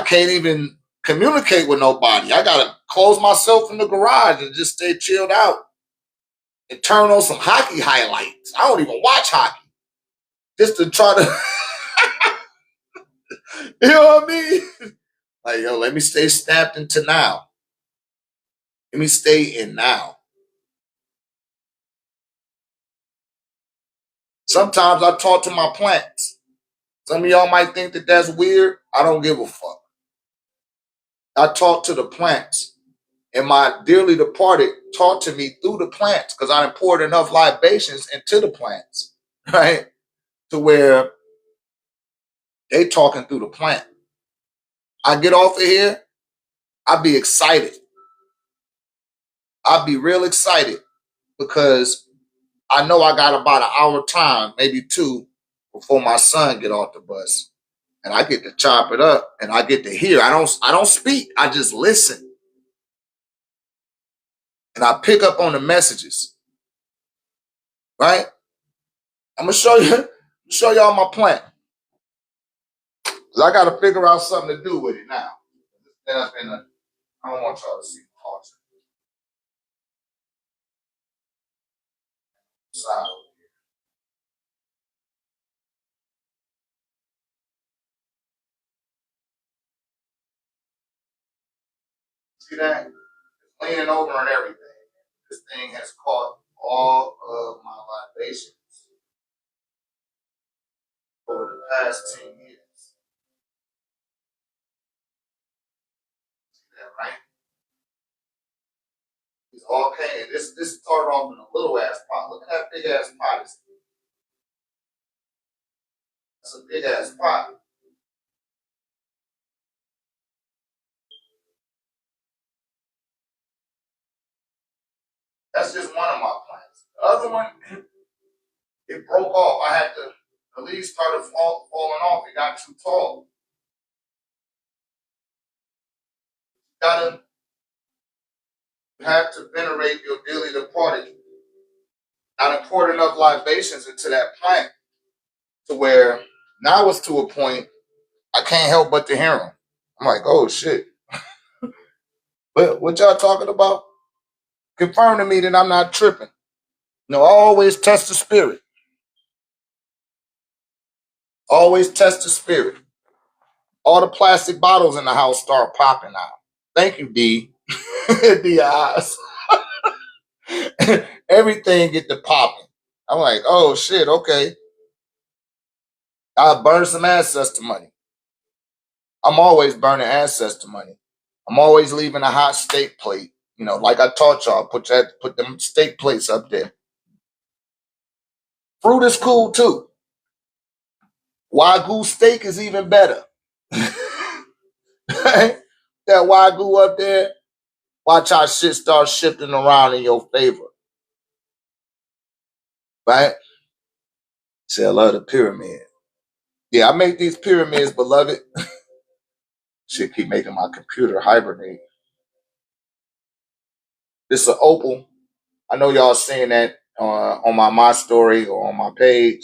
can't even communicate with nobody. I gotta close myself in the garage and just stay chilled out and turn on some hockey highlights. I don't even watch hockey. Just to try to, you know what I mean? Like, yo, let me stay snapped into now. Let me stay in now. Sometimes I talk to my plants. Some of y'all might think that that's weird. I don't give a fuck. I talk to the plants. And my dearly departed talked to me through the plants because I poured enough libations into the plants, right? To where they talking through the plant. I get off of here, I be excited. I'll be real excited because I know I got about an hour time, maybe two, before my son get off the bus. And I get to chop it up and I get to hear. I don't speak. I just listen. And I pick up on the messages. Right? I'm gonna show y'all my plan. Cause I gotta figure out something to do with it now. I don't want y'all to see the culture. Side. See that? It's leaning over and everything. This thing has caught all of my libations over the past 10 years. See that, right? It's all came. This started off in a little ass pot. Look at that big ass pot. That's a big ass pot. That's just one of my plants. The other one, it broke off. I had to, the leaves started falling off. It got too tall. You have to venerate your dearly departed. I done poured enough libations into that plant to where now it's to a point I can't help but to hear them. I'm like, oh shit. What y'all talking about? Confirm to me that I'm not tripping. No, I always test the spirit. Always test the spirit. All the plastic bottles in the house start popping out. Thank you, D. D-eyes. Everything get to popping. I'm like, oh shit, okay. I'll burn some ancestor money. I'm always burning ancestor money. I'm always leaving a hot steak plate. You know, like I taught y'all, put them steak plates up there. Fruit is cool too. Wagyu steak is even better. That Wagyu up there, watch how shit start shifting around in your favor. Right? Say I love the pyramid. Yeah, I make these pyramids, beloved. Shit keep making my computer hibernate. This is an opal. I know y'all seeing that on my story or on my page.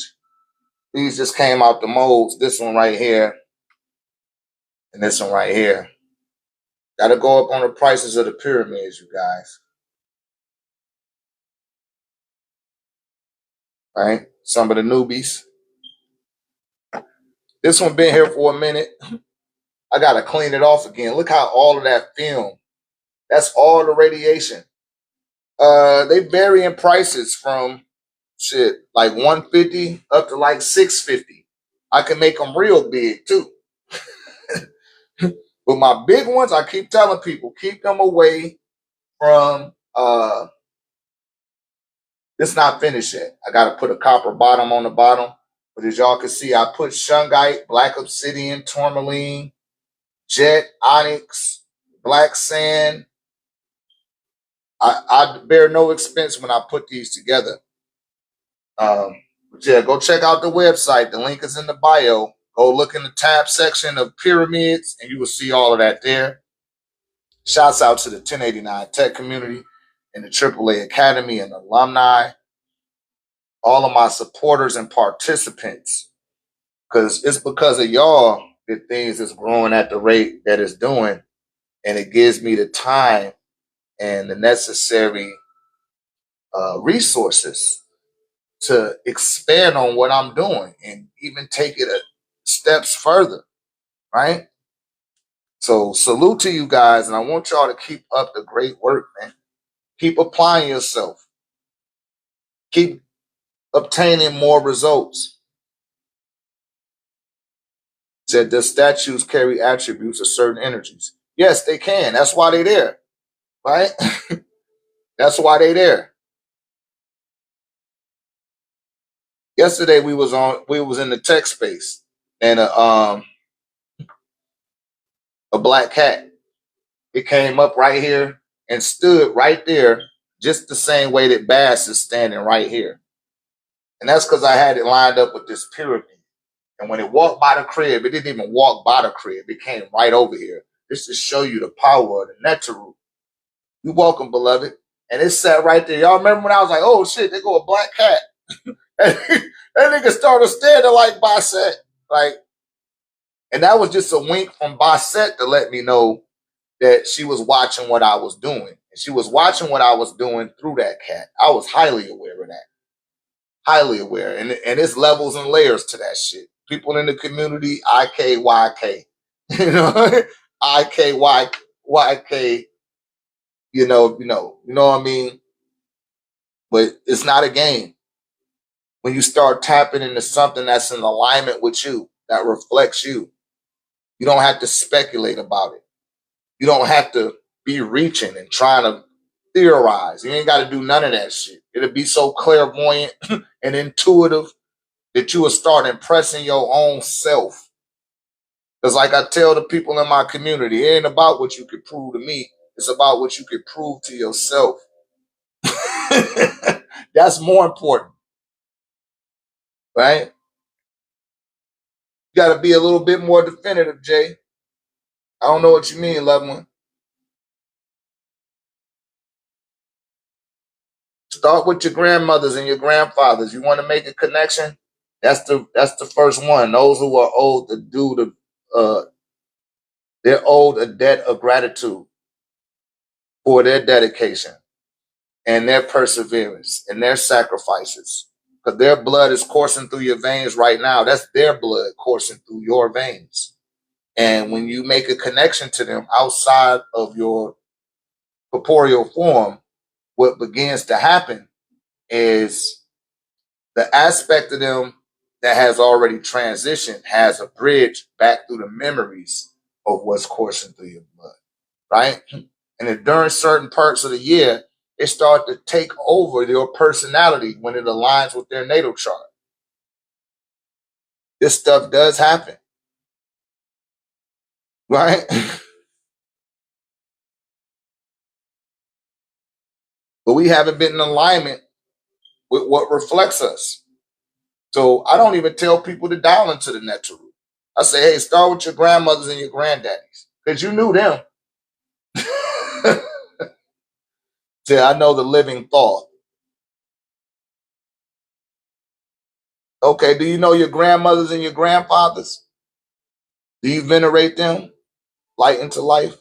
These just came out the molds. This one right here and this one right here. Got to go up on the prices of the pyramids, you guys. Right? Some of the newbies. This one been here for a minute. I got to clean it off again. Look how all of that film. That's all the radiation. They vary in prices from shit like 150 up to like 650. I can make them real big too. But my big ones, I keep telling people, keep them away from it's not finished yet. I gotta put a copper bottom on the bottom. But as y'all can see, I put shungite, black obsidian, tourmaline, jet, onyx, black sand. I bear no expense when I put these together. But yeah, go check out the website. The link is in the bio. Go look in the tab section of pyramids, and you will see all of that there. Shouts out to the 1089 Tech community and the AAA Academy and alumni. All of my supporters and participants. Because it's because of y'all that things is growing at the rate that it's doing. And it gives me the time and the necessary resources to expand on what I'm doing and even take it steps further, right? So salute to you guys, and I want y'all to keep up the great work, man. Keep applying yourself. Keep obtaining more results. Said the statues carry attributes of certain energies. Yes, they can. That's why they're there, right? That's why they're there. Yesterday we was in the tech space, and a black cat. It came up right here and stood right there, just the same way that Bass is standing right here. And that's because I had it lined up with this pyramid. And when it walked by the crib, it didn't even walk by the crib. It came right over here. This to show you the power of the Neteru. You welcome, beloved. And it sat right there. Y'all remember when I was like, oh shit, there go a black cat. And that nigga started standing like Basset. Like, and that was just a wink from Basset to let me know that she was watching what I was doing. And she was watching what I was doing through that cat. I was highly aware of that. Highly aware. And it's levels and layers to that shit. People in the community, IKYK. You know, IKYK, you know what I mean? But it's not a game. When you start tapping into something that's in alignment with you, that reflects you, you don't have to speculate about it. You don't have to be reaching and trying to theorize. You ain't got to do none of that shit. It'll be so clairvoyant and intuitive that you will start impressing your own self. Because like I tell the people in my community, it ain't about what you could prove to me. It's about what you could prove to yourself. That's more important. Right? You got to be a little bit more definitive, Jay. I don't know what you mean, loved one. Start with your grandmothers and your grandfathers. You want to make a connection? That's the first one. Those who are owed to do they're owed a debt of gratitude for their dedication and their perseverance and their sacrifices. Because their blood is coursing through your veins right now. That's their blood coursing through your veins. And when you make a connection to them outside of your corporeal form, what begins to happen is the aspect of them that has already transitioned has a bridge back through the memories of what's coursing through your blood, right? And then during certain parts of the year, it starts to take over your personality when it aligns with their natal chart. This stuff does happen, right? But we haven't been in alignment with what reflects us. So I don't even tell people to dial into the natural root. I say, hey, start with your grandmothers and your granddaddies, because you knew them. Say, I know the living thought. Okay, do you know your grandmothers and your grandfathers? Do you venerate them light into life?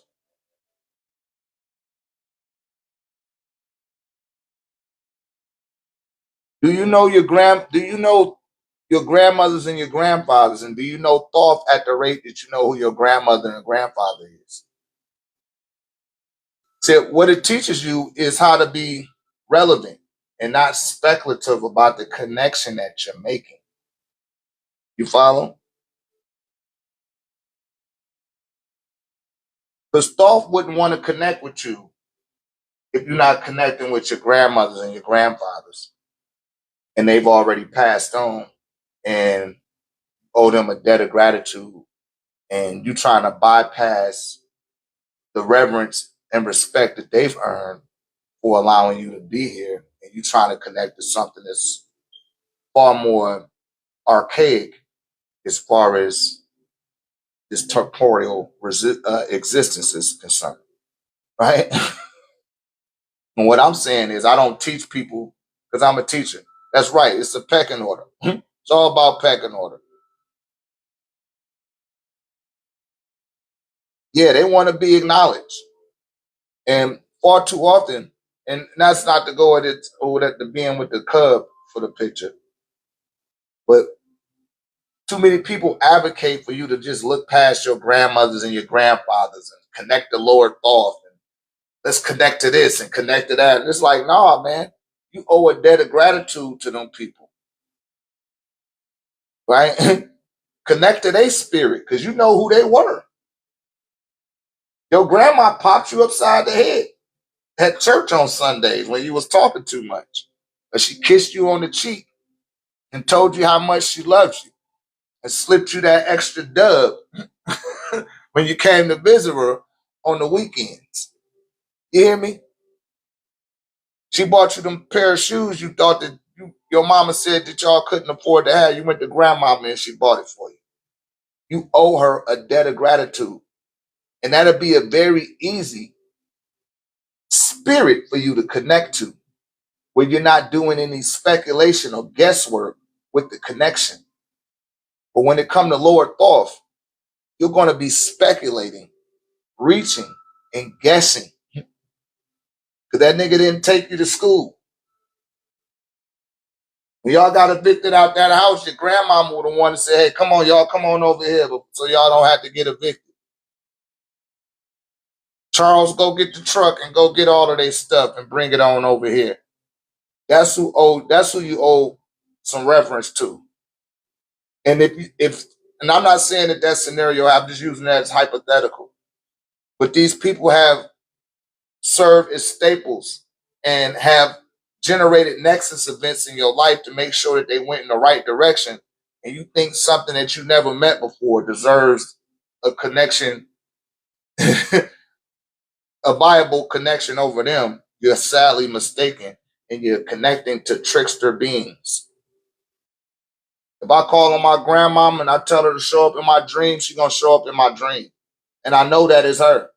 Do you know your grandmothers and your grandfathers, and do you know thought at the rate that you know who your grandmother and grandfather is? See, what it teaches you is how to be relevant and not speculative about the connection that you're making. You follow? Because thought wouldn't want to connect with you if you're not connecting with your grandmothers and your grandfathers, and they've already passed on and owe them a debt of gratitude, and you trying to bypass the reverence and respect that they've earned for allowing you to be here, and you trying to connect to something that's far more archaic as far as this corporeal existence is concerned, right? And what I'm saying is I don't teach people because I'm a teacher. That's right. It's a pecking order. It's all about pecking order. Yeah, they want to be acknowledged. And far too often, and that's not to go at it over at the being with the cub for the picture, but too many people advocate for you to just look past your grandmothers and your grandfathers and connect the lower thought. And let's connect to this and connect to that. And it's like, nah, man, you owe a debt of gratitude to them people, right? Connect to their spirit because you know who they were. Your grandma popped you upside the head at church on Sundays when you was talking too much. But she kissed you on the cheek and told you how much she loves you and slipped you that extra dub when you came to visit her on the weekends. You hear me? She bought you them pair of shoes you thought that your mama said that y'all couldn't afford to have. You went to grandmama and she bought it for you. You owe her a debt of gratitude. And that'll be a very easy spirit for you to connect to, where you're not doing any speculation or guesswork with the connection. But when it comes to Lord Thoth, you're going to be speculating, reaching, and guessing. Because that nigga didn't take you to school. When y'all got evicted out that house, your grandmama would have wanted to say, hey, come on, y'all, come on over here, so y'all don't have to get evicted. Charles, go get the truck and go get all of their stuff and bring it on over here. That's who you owe some reverence to. And and I'm not saying that scenario, I'm just using that as hypothetical. But these people have served as staples and have generated nexus events in your life to make sure that they went in the right direction. And you think something that you never met before deserves a connection, a viable connection over them, you're sadly mistaken and you're connecting to trickster beings. If I call on my grandmama and I tell her to show up in my dream, she's going to show up in my dream. And I know that is her.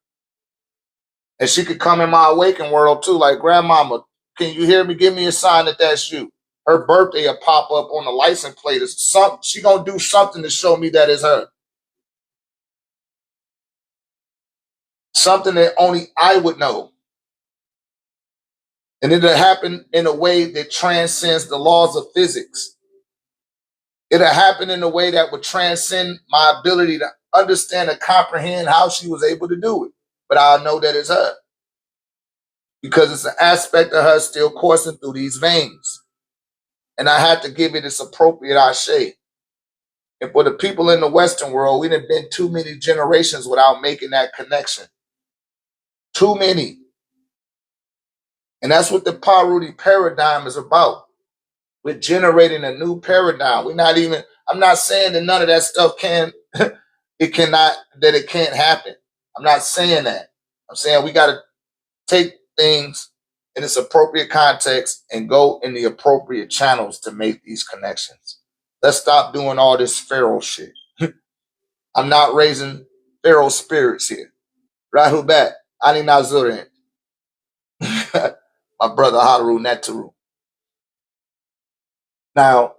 And she could come in my awakened world too, like, grandmama, can you hear me? Give me a sign that that's you. Her birthday will pop up on the license plate. She going to do something to show me that is her. Something that only I would know. And it'll happen in a way that transcends the laws of physics. It'll happen in a way that would transcend my ability to understand and comprehend how she was able to do it. But I'll know that it's her. Because it's an aspect of her still coursing through these veins. And I had to give it its appropriate ashe. And for the people in the Western world, we done been too many generations without making that connection. Too many. And that's what the Parudi paradigm is about. We're generating a new paradigm. I'm not saying that none of that stuff it can't happen. I'm not saying that. I'm saying we got to take things in its appropriate context and go in the appropriate channels to make these connections. Let's stop doing all this pharaoh shit. I'm not raising pharaoh spirits here. Rahubat, Ani Nazurin. My brother Haru Netaru. Now,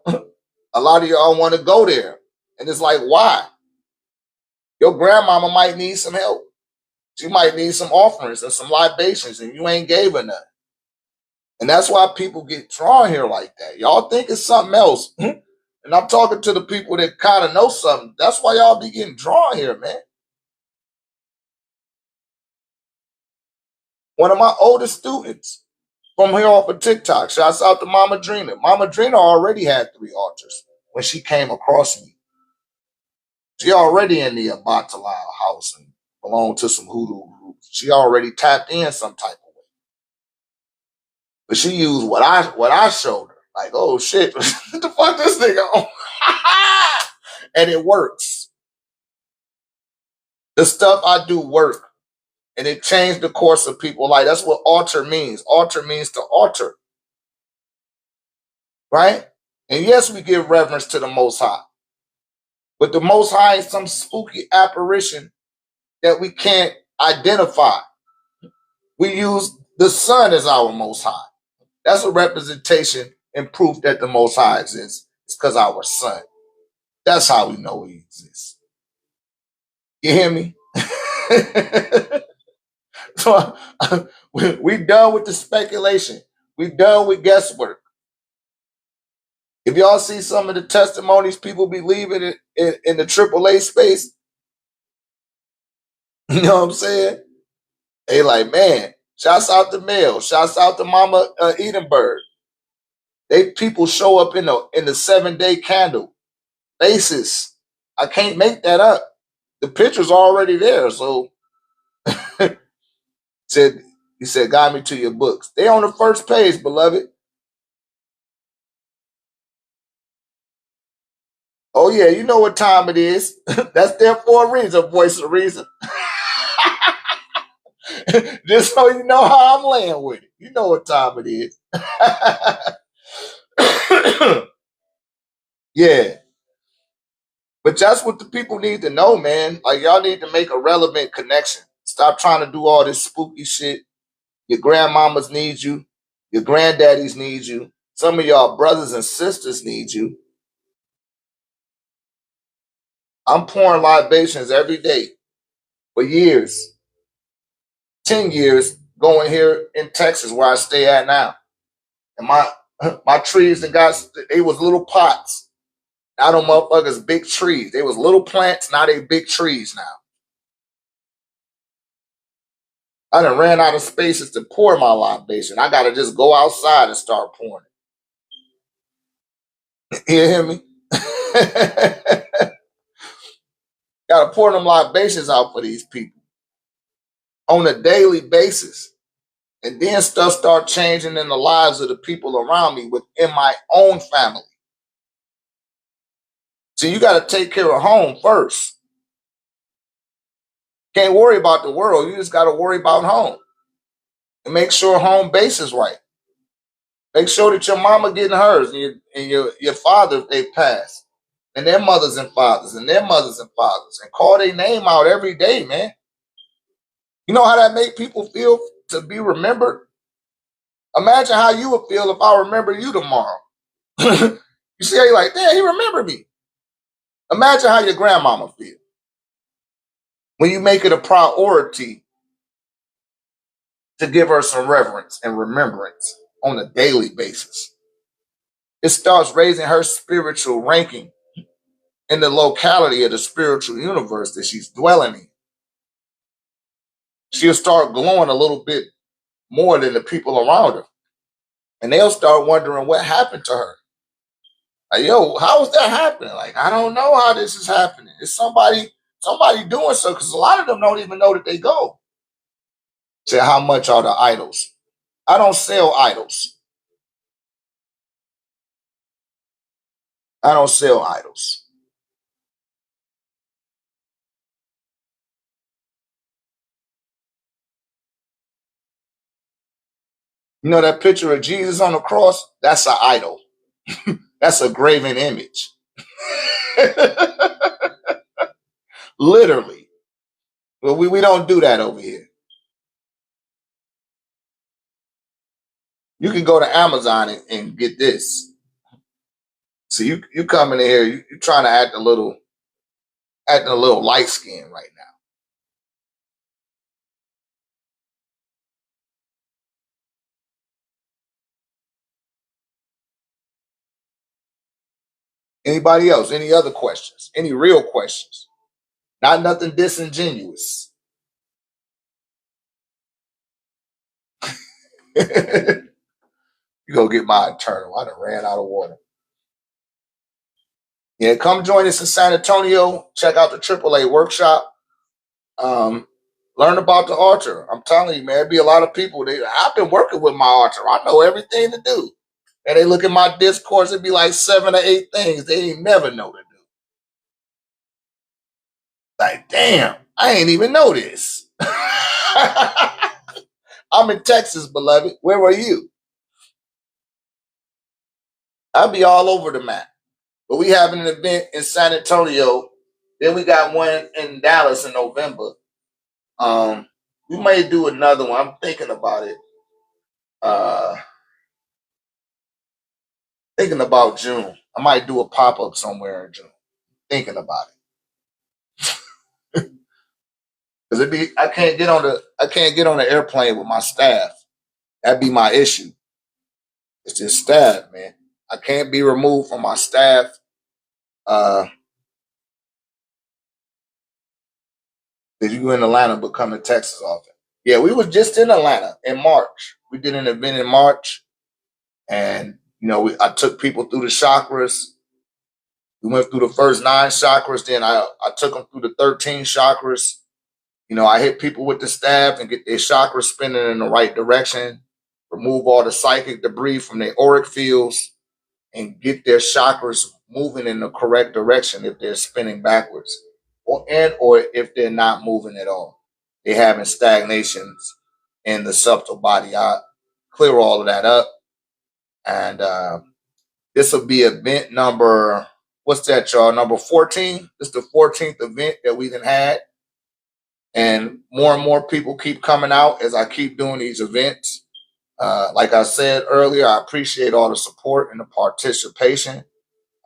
a lot of y'all want to go there. And it's like, why? Your grandmama might need some help. She might need some offerings and some libations, and you ain't gave her none. And that's why people get drawn here like that. Y'all think it's something else. And I'm talking to the people that kind of know something. That's why y'all be getting drawn here, man. One of my oldest students from here off of TikTok, shouts out to Mama Drina. Mama Drina already had 3 altars when she came across me. She already in the Abatalao house and belonged to some hoodoo groups. She already tapped in some type of way. But she used what I showed her. Like, oh shit, what the fuck this nigga on? And it works. The stuff I do work. And it changed the course of people's life. That's what altar means. Altar means to alter. Right? And yes, we give reverence to the Most High. But the Most High is some spooky apparition that we can't identify. We use the sun as our Most High. That's a representation and proof that the Most High exists. It's because our sun. That's how we know he exists. You hear me? So we done with the speculation. We done with guesswork. If y'all see some of the testimonies people be leaving in the AAA space, you know what I'm saying? They like, man, shouts out to Mel, shouts out to Mama Edenberg. People show up in the 7-day candle basis. I can't make that up. The picture's already there. So he said, guide me to your books. They on the first page, beloved. Oh yeah, you know what time it is. That's there for a reason, voice of reason. Just so you know how I'm laying with it. You know what time it is. Yeah. But that's what the people need to know, man. Like, y'all need to make a relevant connection. Stop trying to do all this spooky shit. Your grandmamas need you. Your granddaddies need you. Some of y'all brothers and sisters need you. I'm pouring libations every day for years, 10 years, going here in Texas where I stay at now. And my trees that they was little pots. Now them motherfuckers big trees. They was little plants, now they big trees now. I done ran out of spaces to pour my libation. I gotta just go outside and start pouring it. You hear me? Gotta pour them libations out for these people on a daily basis. And then stuff start changing in the lives of the people around me within my own family. So you got to take care of home first. Can't worry about the world. You just got to worry about home. And make sure home base is right. Make sure that your mama getting hers and your father, if they pass. And their mothers and fathers and their mothers and fathers. And call their name out every day, man. You know how that make people feel to be remembered? Imagine how you would feel if I remember you tomorrow. You see how you're like, damn, he remembered me. Imagine how your grandmama feel when you make it a priority to give her some reverence and remembrance on a daily basis. It starts raising her spiritual ranking in the locality of the spiritual universe that she's dwelling in. She'll start glowing a little bit more than the people around her. And they'll start wondering what happened to her. Like, yo, how is that happening? Like, I don't know how this is happening. It's somebody doing so, because a lot of them don't even know that they go. Say, how much are the idols? I don't sell idols. I don't sell idols. You know that picture of Jesus on the cross? That's an idol. That's a graven image. Literally. But we don't do that over here. You can go to Amazon and get this. So you coming in here, you trying to act a little light skin right now. Anybody else? Any other questions? Any real questions? Not nothing disingenuous. You go get my eternal. I done ran out of water. Yeah, come join us in San Antonio. Check out the AAA workshop. Um, Learn about the altar. I'm telling you, man, there be a lot of people. I've been working with my altar. I know everything to do. And they look at my discourse, it'd be like 7 or 8 things they ain't never know to do. Like, damn, I ain't even know this. I'm in Texas, beloved. Where were you? I'll be all over the map. But we having an event in San Antonio. Then we got one in Dallas in November. We may do another one. I'm thinking about it. Uh, Thinking about June. I might do a pop up somewhere in June. Thinking about it because I can't get on the airplane with my staff. That'd be my issue. It's just staff, man. I can't be removed from my staff. Uh, Did you in Atlanta but come to Texas often? Yeah, we was just in Atlanta in March. We did an event in March, and I took people through the chakras. We went through the first 9 chakras. Then I took them through the 13 chakras. I hit people with the staff and get their chakras spinning in the right direction. Remove all the psychic debris from their auric fields and get their chakras moving in the correct direction if they're spinning backwards, or if they're not moving at all. They're having stagnations in the subtle body. I clear all of that up, and This will be event number, what's that, y'all? Number 14. This is the 14th event that we done had. And more people keep coming out as I keep doing these events. Like I said earlier, I appreciate all the support and the participation.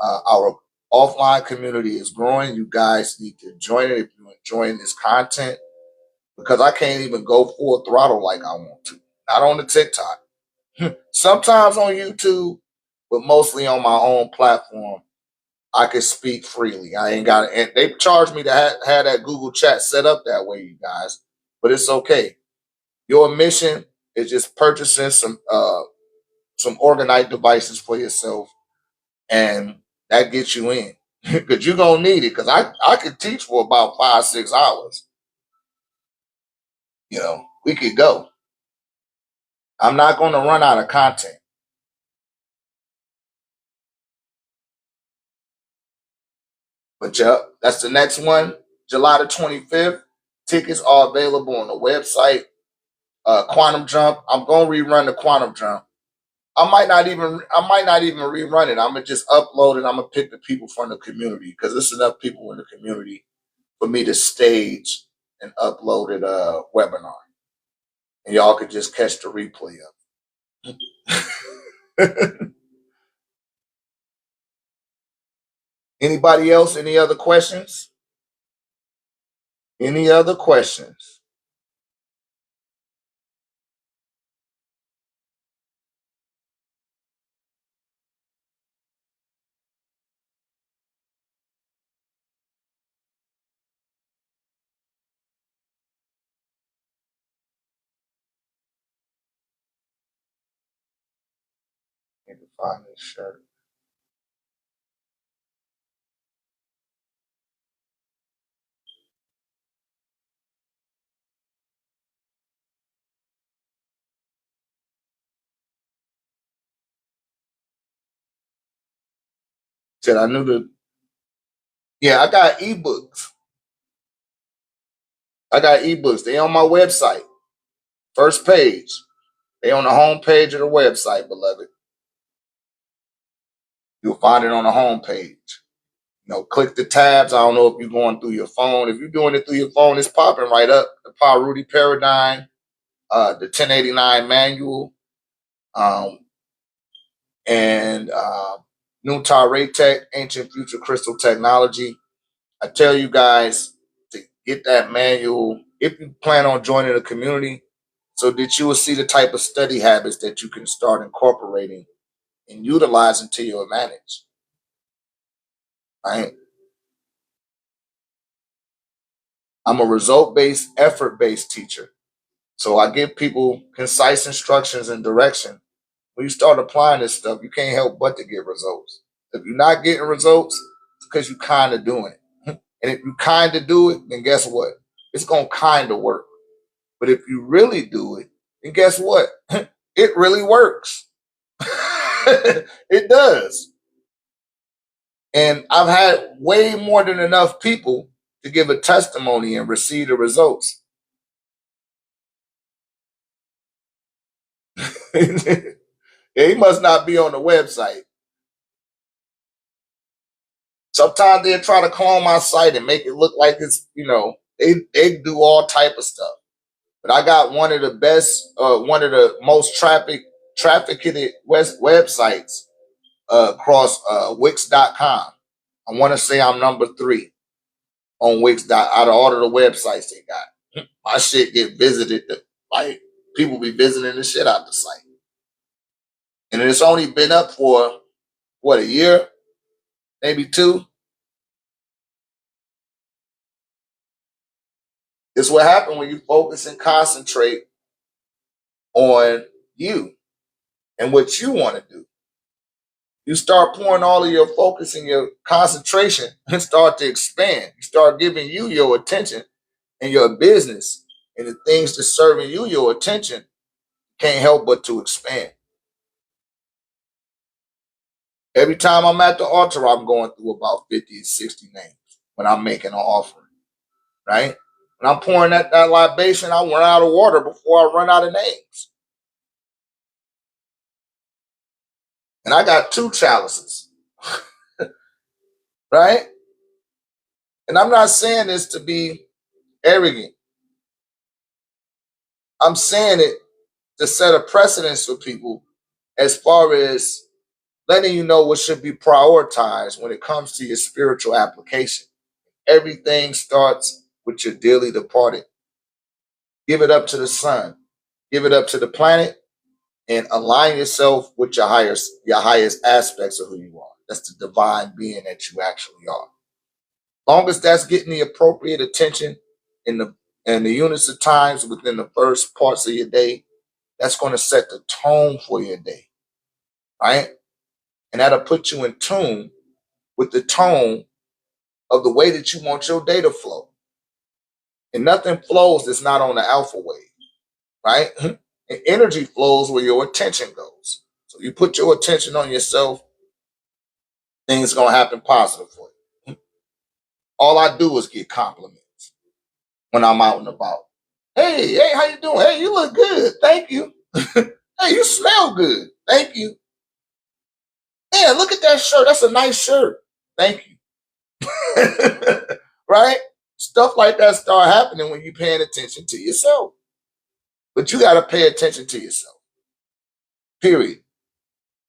Our offline community is growing. You guys need to join it if you're enjoying this content, because I can't even go full throttle like I want to. Not on the TikTok. Sometimes on YouTube, but mostly on my own platform, I can speak freely. I ain't got it. And they charge me to have that Google chat set up that way, you guys. But it's okay. Your mission is just purchasing some Organite devices for yourself, and that gets you in. Because you're gonna need it. Because I could teach for about 5-6 hours. We could go. I'm not gonna run out of content. But yeah, that's the next one. July the 25th. Tickets are available on the website. Quantum Jump. I'm gonna rerun the Quantum Jump. I might not even rerun it. I'm gonna just upload it. I'm gonna pick the people from the community, because there's enough people in the community for me to stage and upload it webinar. And y'all could just catch the replay of it. Anybody else? Any other questions? Any other questions? Need to find this shirt. Said I knew the. Yeah, I got ebooks. I got ebooks. They on my website. First page. They on the home page of the website, beloved. You'll find it on the home page. Click the tabs. I don't know if you're going through your phone. If you're doing it through your phone, it's popping right up. The Power Rudy Paradigm, the 1089 manual, um, and New OrgoniteTEK, Ancient Future Crystal Technology. I tell you guys to get that manual if you plan on joining the community, so that you will see the type of study habits that you can start incorporating and utilizing to your advantage. Right? I'm a result-based, effort-based teacher. So I give people concise instructions and direction. When you start applying this stuff, you can't help but to get results. If you're not getting results, it's because you kind of doing it. And if you kind of do it, then guess what? It's going to kind of work. But if you really do it, then guess what? It really works. It does. And I've had way more than enough people to give a testimony and receive the results. Yeah, he must not be on the website. Sometimes they'll try to clone my site and make it look like it's, they do all type of stuff. But I got one of the best, one of the most trafficked websites across Wix.com. I want to say I'm number 3 on Wix. Out of all of the websites they got. My shit get visited. Like, people be visiting the shit out the site. And it's only been up for, what, a year? Maybe 2? It's what happened when you focus and concentrate on you and what you want to do. You start pouring all of your focus and your concentration and start to expand. You start giving you your attention and your business and the things that's serving you your attention can't help but to expand. Every time I'm at the altar, I'm going through about 50 or 60 names when I'm making an offering, right? When I'm pouring that libation, I run out of water before I run out of names. And I got 2 chalices, right? And I'm not saying this to be arrogant. I'm saying it to set a precedence for people as far as letting you know what should be prioritized when it comes to your spiritual application. Everything starts with your dearly departed. Give it up to the sun. Give it up to the planet and align yourself with your highest aspects of who you are. That's the divine being that you actually are. Long as that's getting the appropriate attention in the units of times within the first parts of your day, that's going to set the tone for your day, right? And that'll put you in tune with the tone of the way that you want your day to flow. And nothing flows that's not on the alpha wave, right? And energy flows where your attention goes. So you put your attention on yourself, things gonna happen positive for you. All I do is get compliments when I'm out and about. Hey, how you doing? Hey, you look good. Thank you. Hey, you smell good. Thank you. Man, look at that shirt. That's a nice shirt. Thank you. Right? Stuff like that start happening when you're paying attention to yourself. But you got to pay attention to yourself. Period.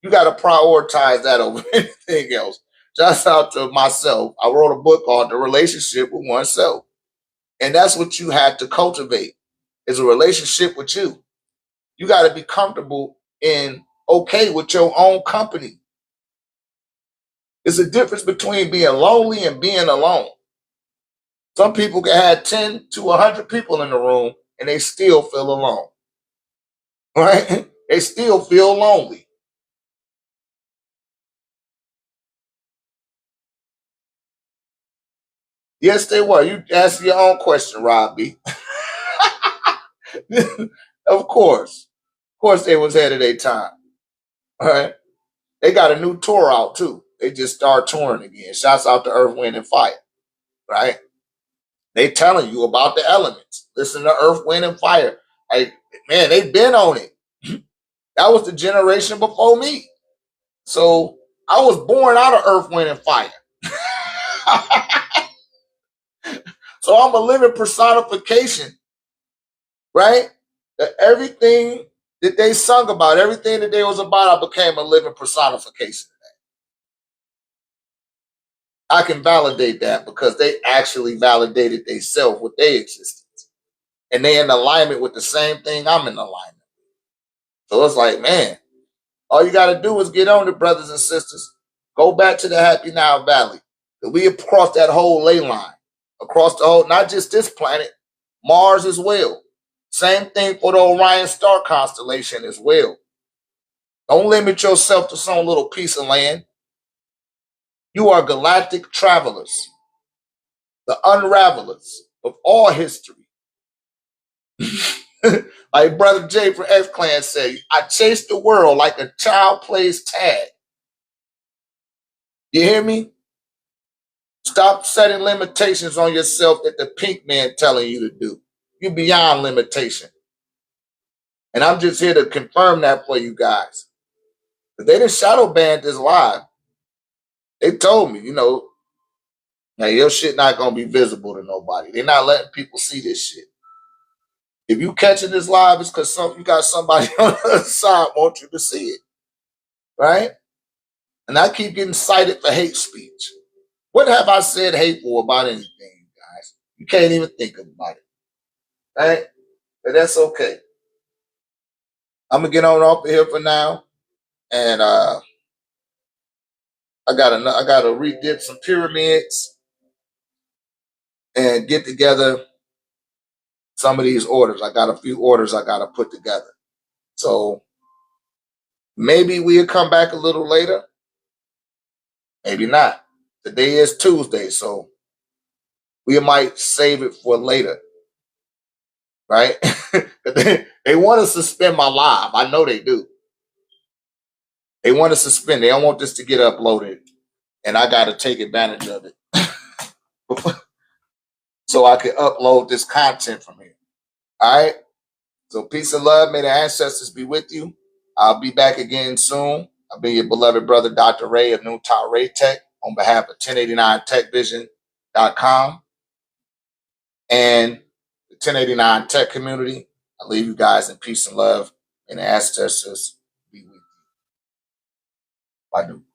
You got to prioritize that over anything else. Just out to myself, I wrote a book called The Relationship with Oneself. And that's what you have to cultivate is a relationship with you. You got to be comfortable and okay with your own company. There's a difference between being lonely and being alone. Some people can have 10 to 100 people in the room and they still feel alone. Right? They still feel lonely. Yes, they were. You ask your own question, Robbie. Of course. Of course they was ahead of their time. All right. They got a new tour out too. They just start touring again. Shouts out to Earth, Wind, and Fire. Right? They telling you about the elements. Listen to Earth, Wind, and Fire. Like, man, they've been on it. That was the generation before me. So I was born out of Earth, Wind, and Fire. So I'm a living personification, right? That everything that they sung about, everything that they was about, I became a living personification. I can validate that because they actually validated themselves with their existence. And they in alignment with the same thing I'm in alignment. So it's like, man, all you got to do is get on it, brothers and sisters. Go back to the Happy Now Valley. We across that whole ley line, across the whole, not just this planet, Mars as well. Same thing for the Orion star constellation as well. Don't limit yourself to some little piece of land. You are galactic travelers, the unravelers of all history. Like Brother Jay from X Clan said, I chase the world like a child plays tag. You hear me? Stop setting limitations on yourself that the pink man telling you to do. You're beyond limitation. And I'm just here to confirm that for you guys. They didn't shadow ban this live. They told me, now your shit not gonna be visible to nobody. They're not letting people see this shit. If you catching this live, it's because you got somebody on the other side want you to see it. Right? And I keep getting cited for hate speech. What have I said hateful about anything, guys? You can't even think about it. Right? But that's okay. I'm gonna get on off of here for now. And I gotta redip some pyramids and get together some of these orders. I got a few orders I gotta put together. So maybe we'll come back a little later. Maybe not. Today is Tuesday, so we might save it for later. Right? They want to suspend my live. I know they do. They want to suspend. They don't want this to get uploaded. And I got to take advantage of it. So I can upload this content from here. All right? So peace and love. May the ancestors be with you. I'll be back again soon. I've been your beloved brother, Dr. Ray of Noontime Ray Tech, on behalf of 1089techvision.com and the 1089 Tech community. I leave you guys in peace and love, and the ancestors be with you. Bye.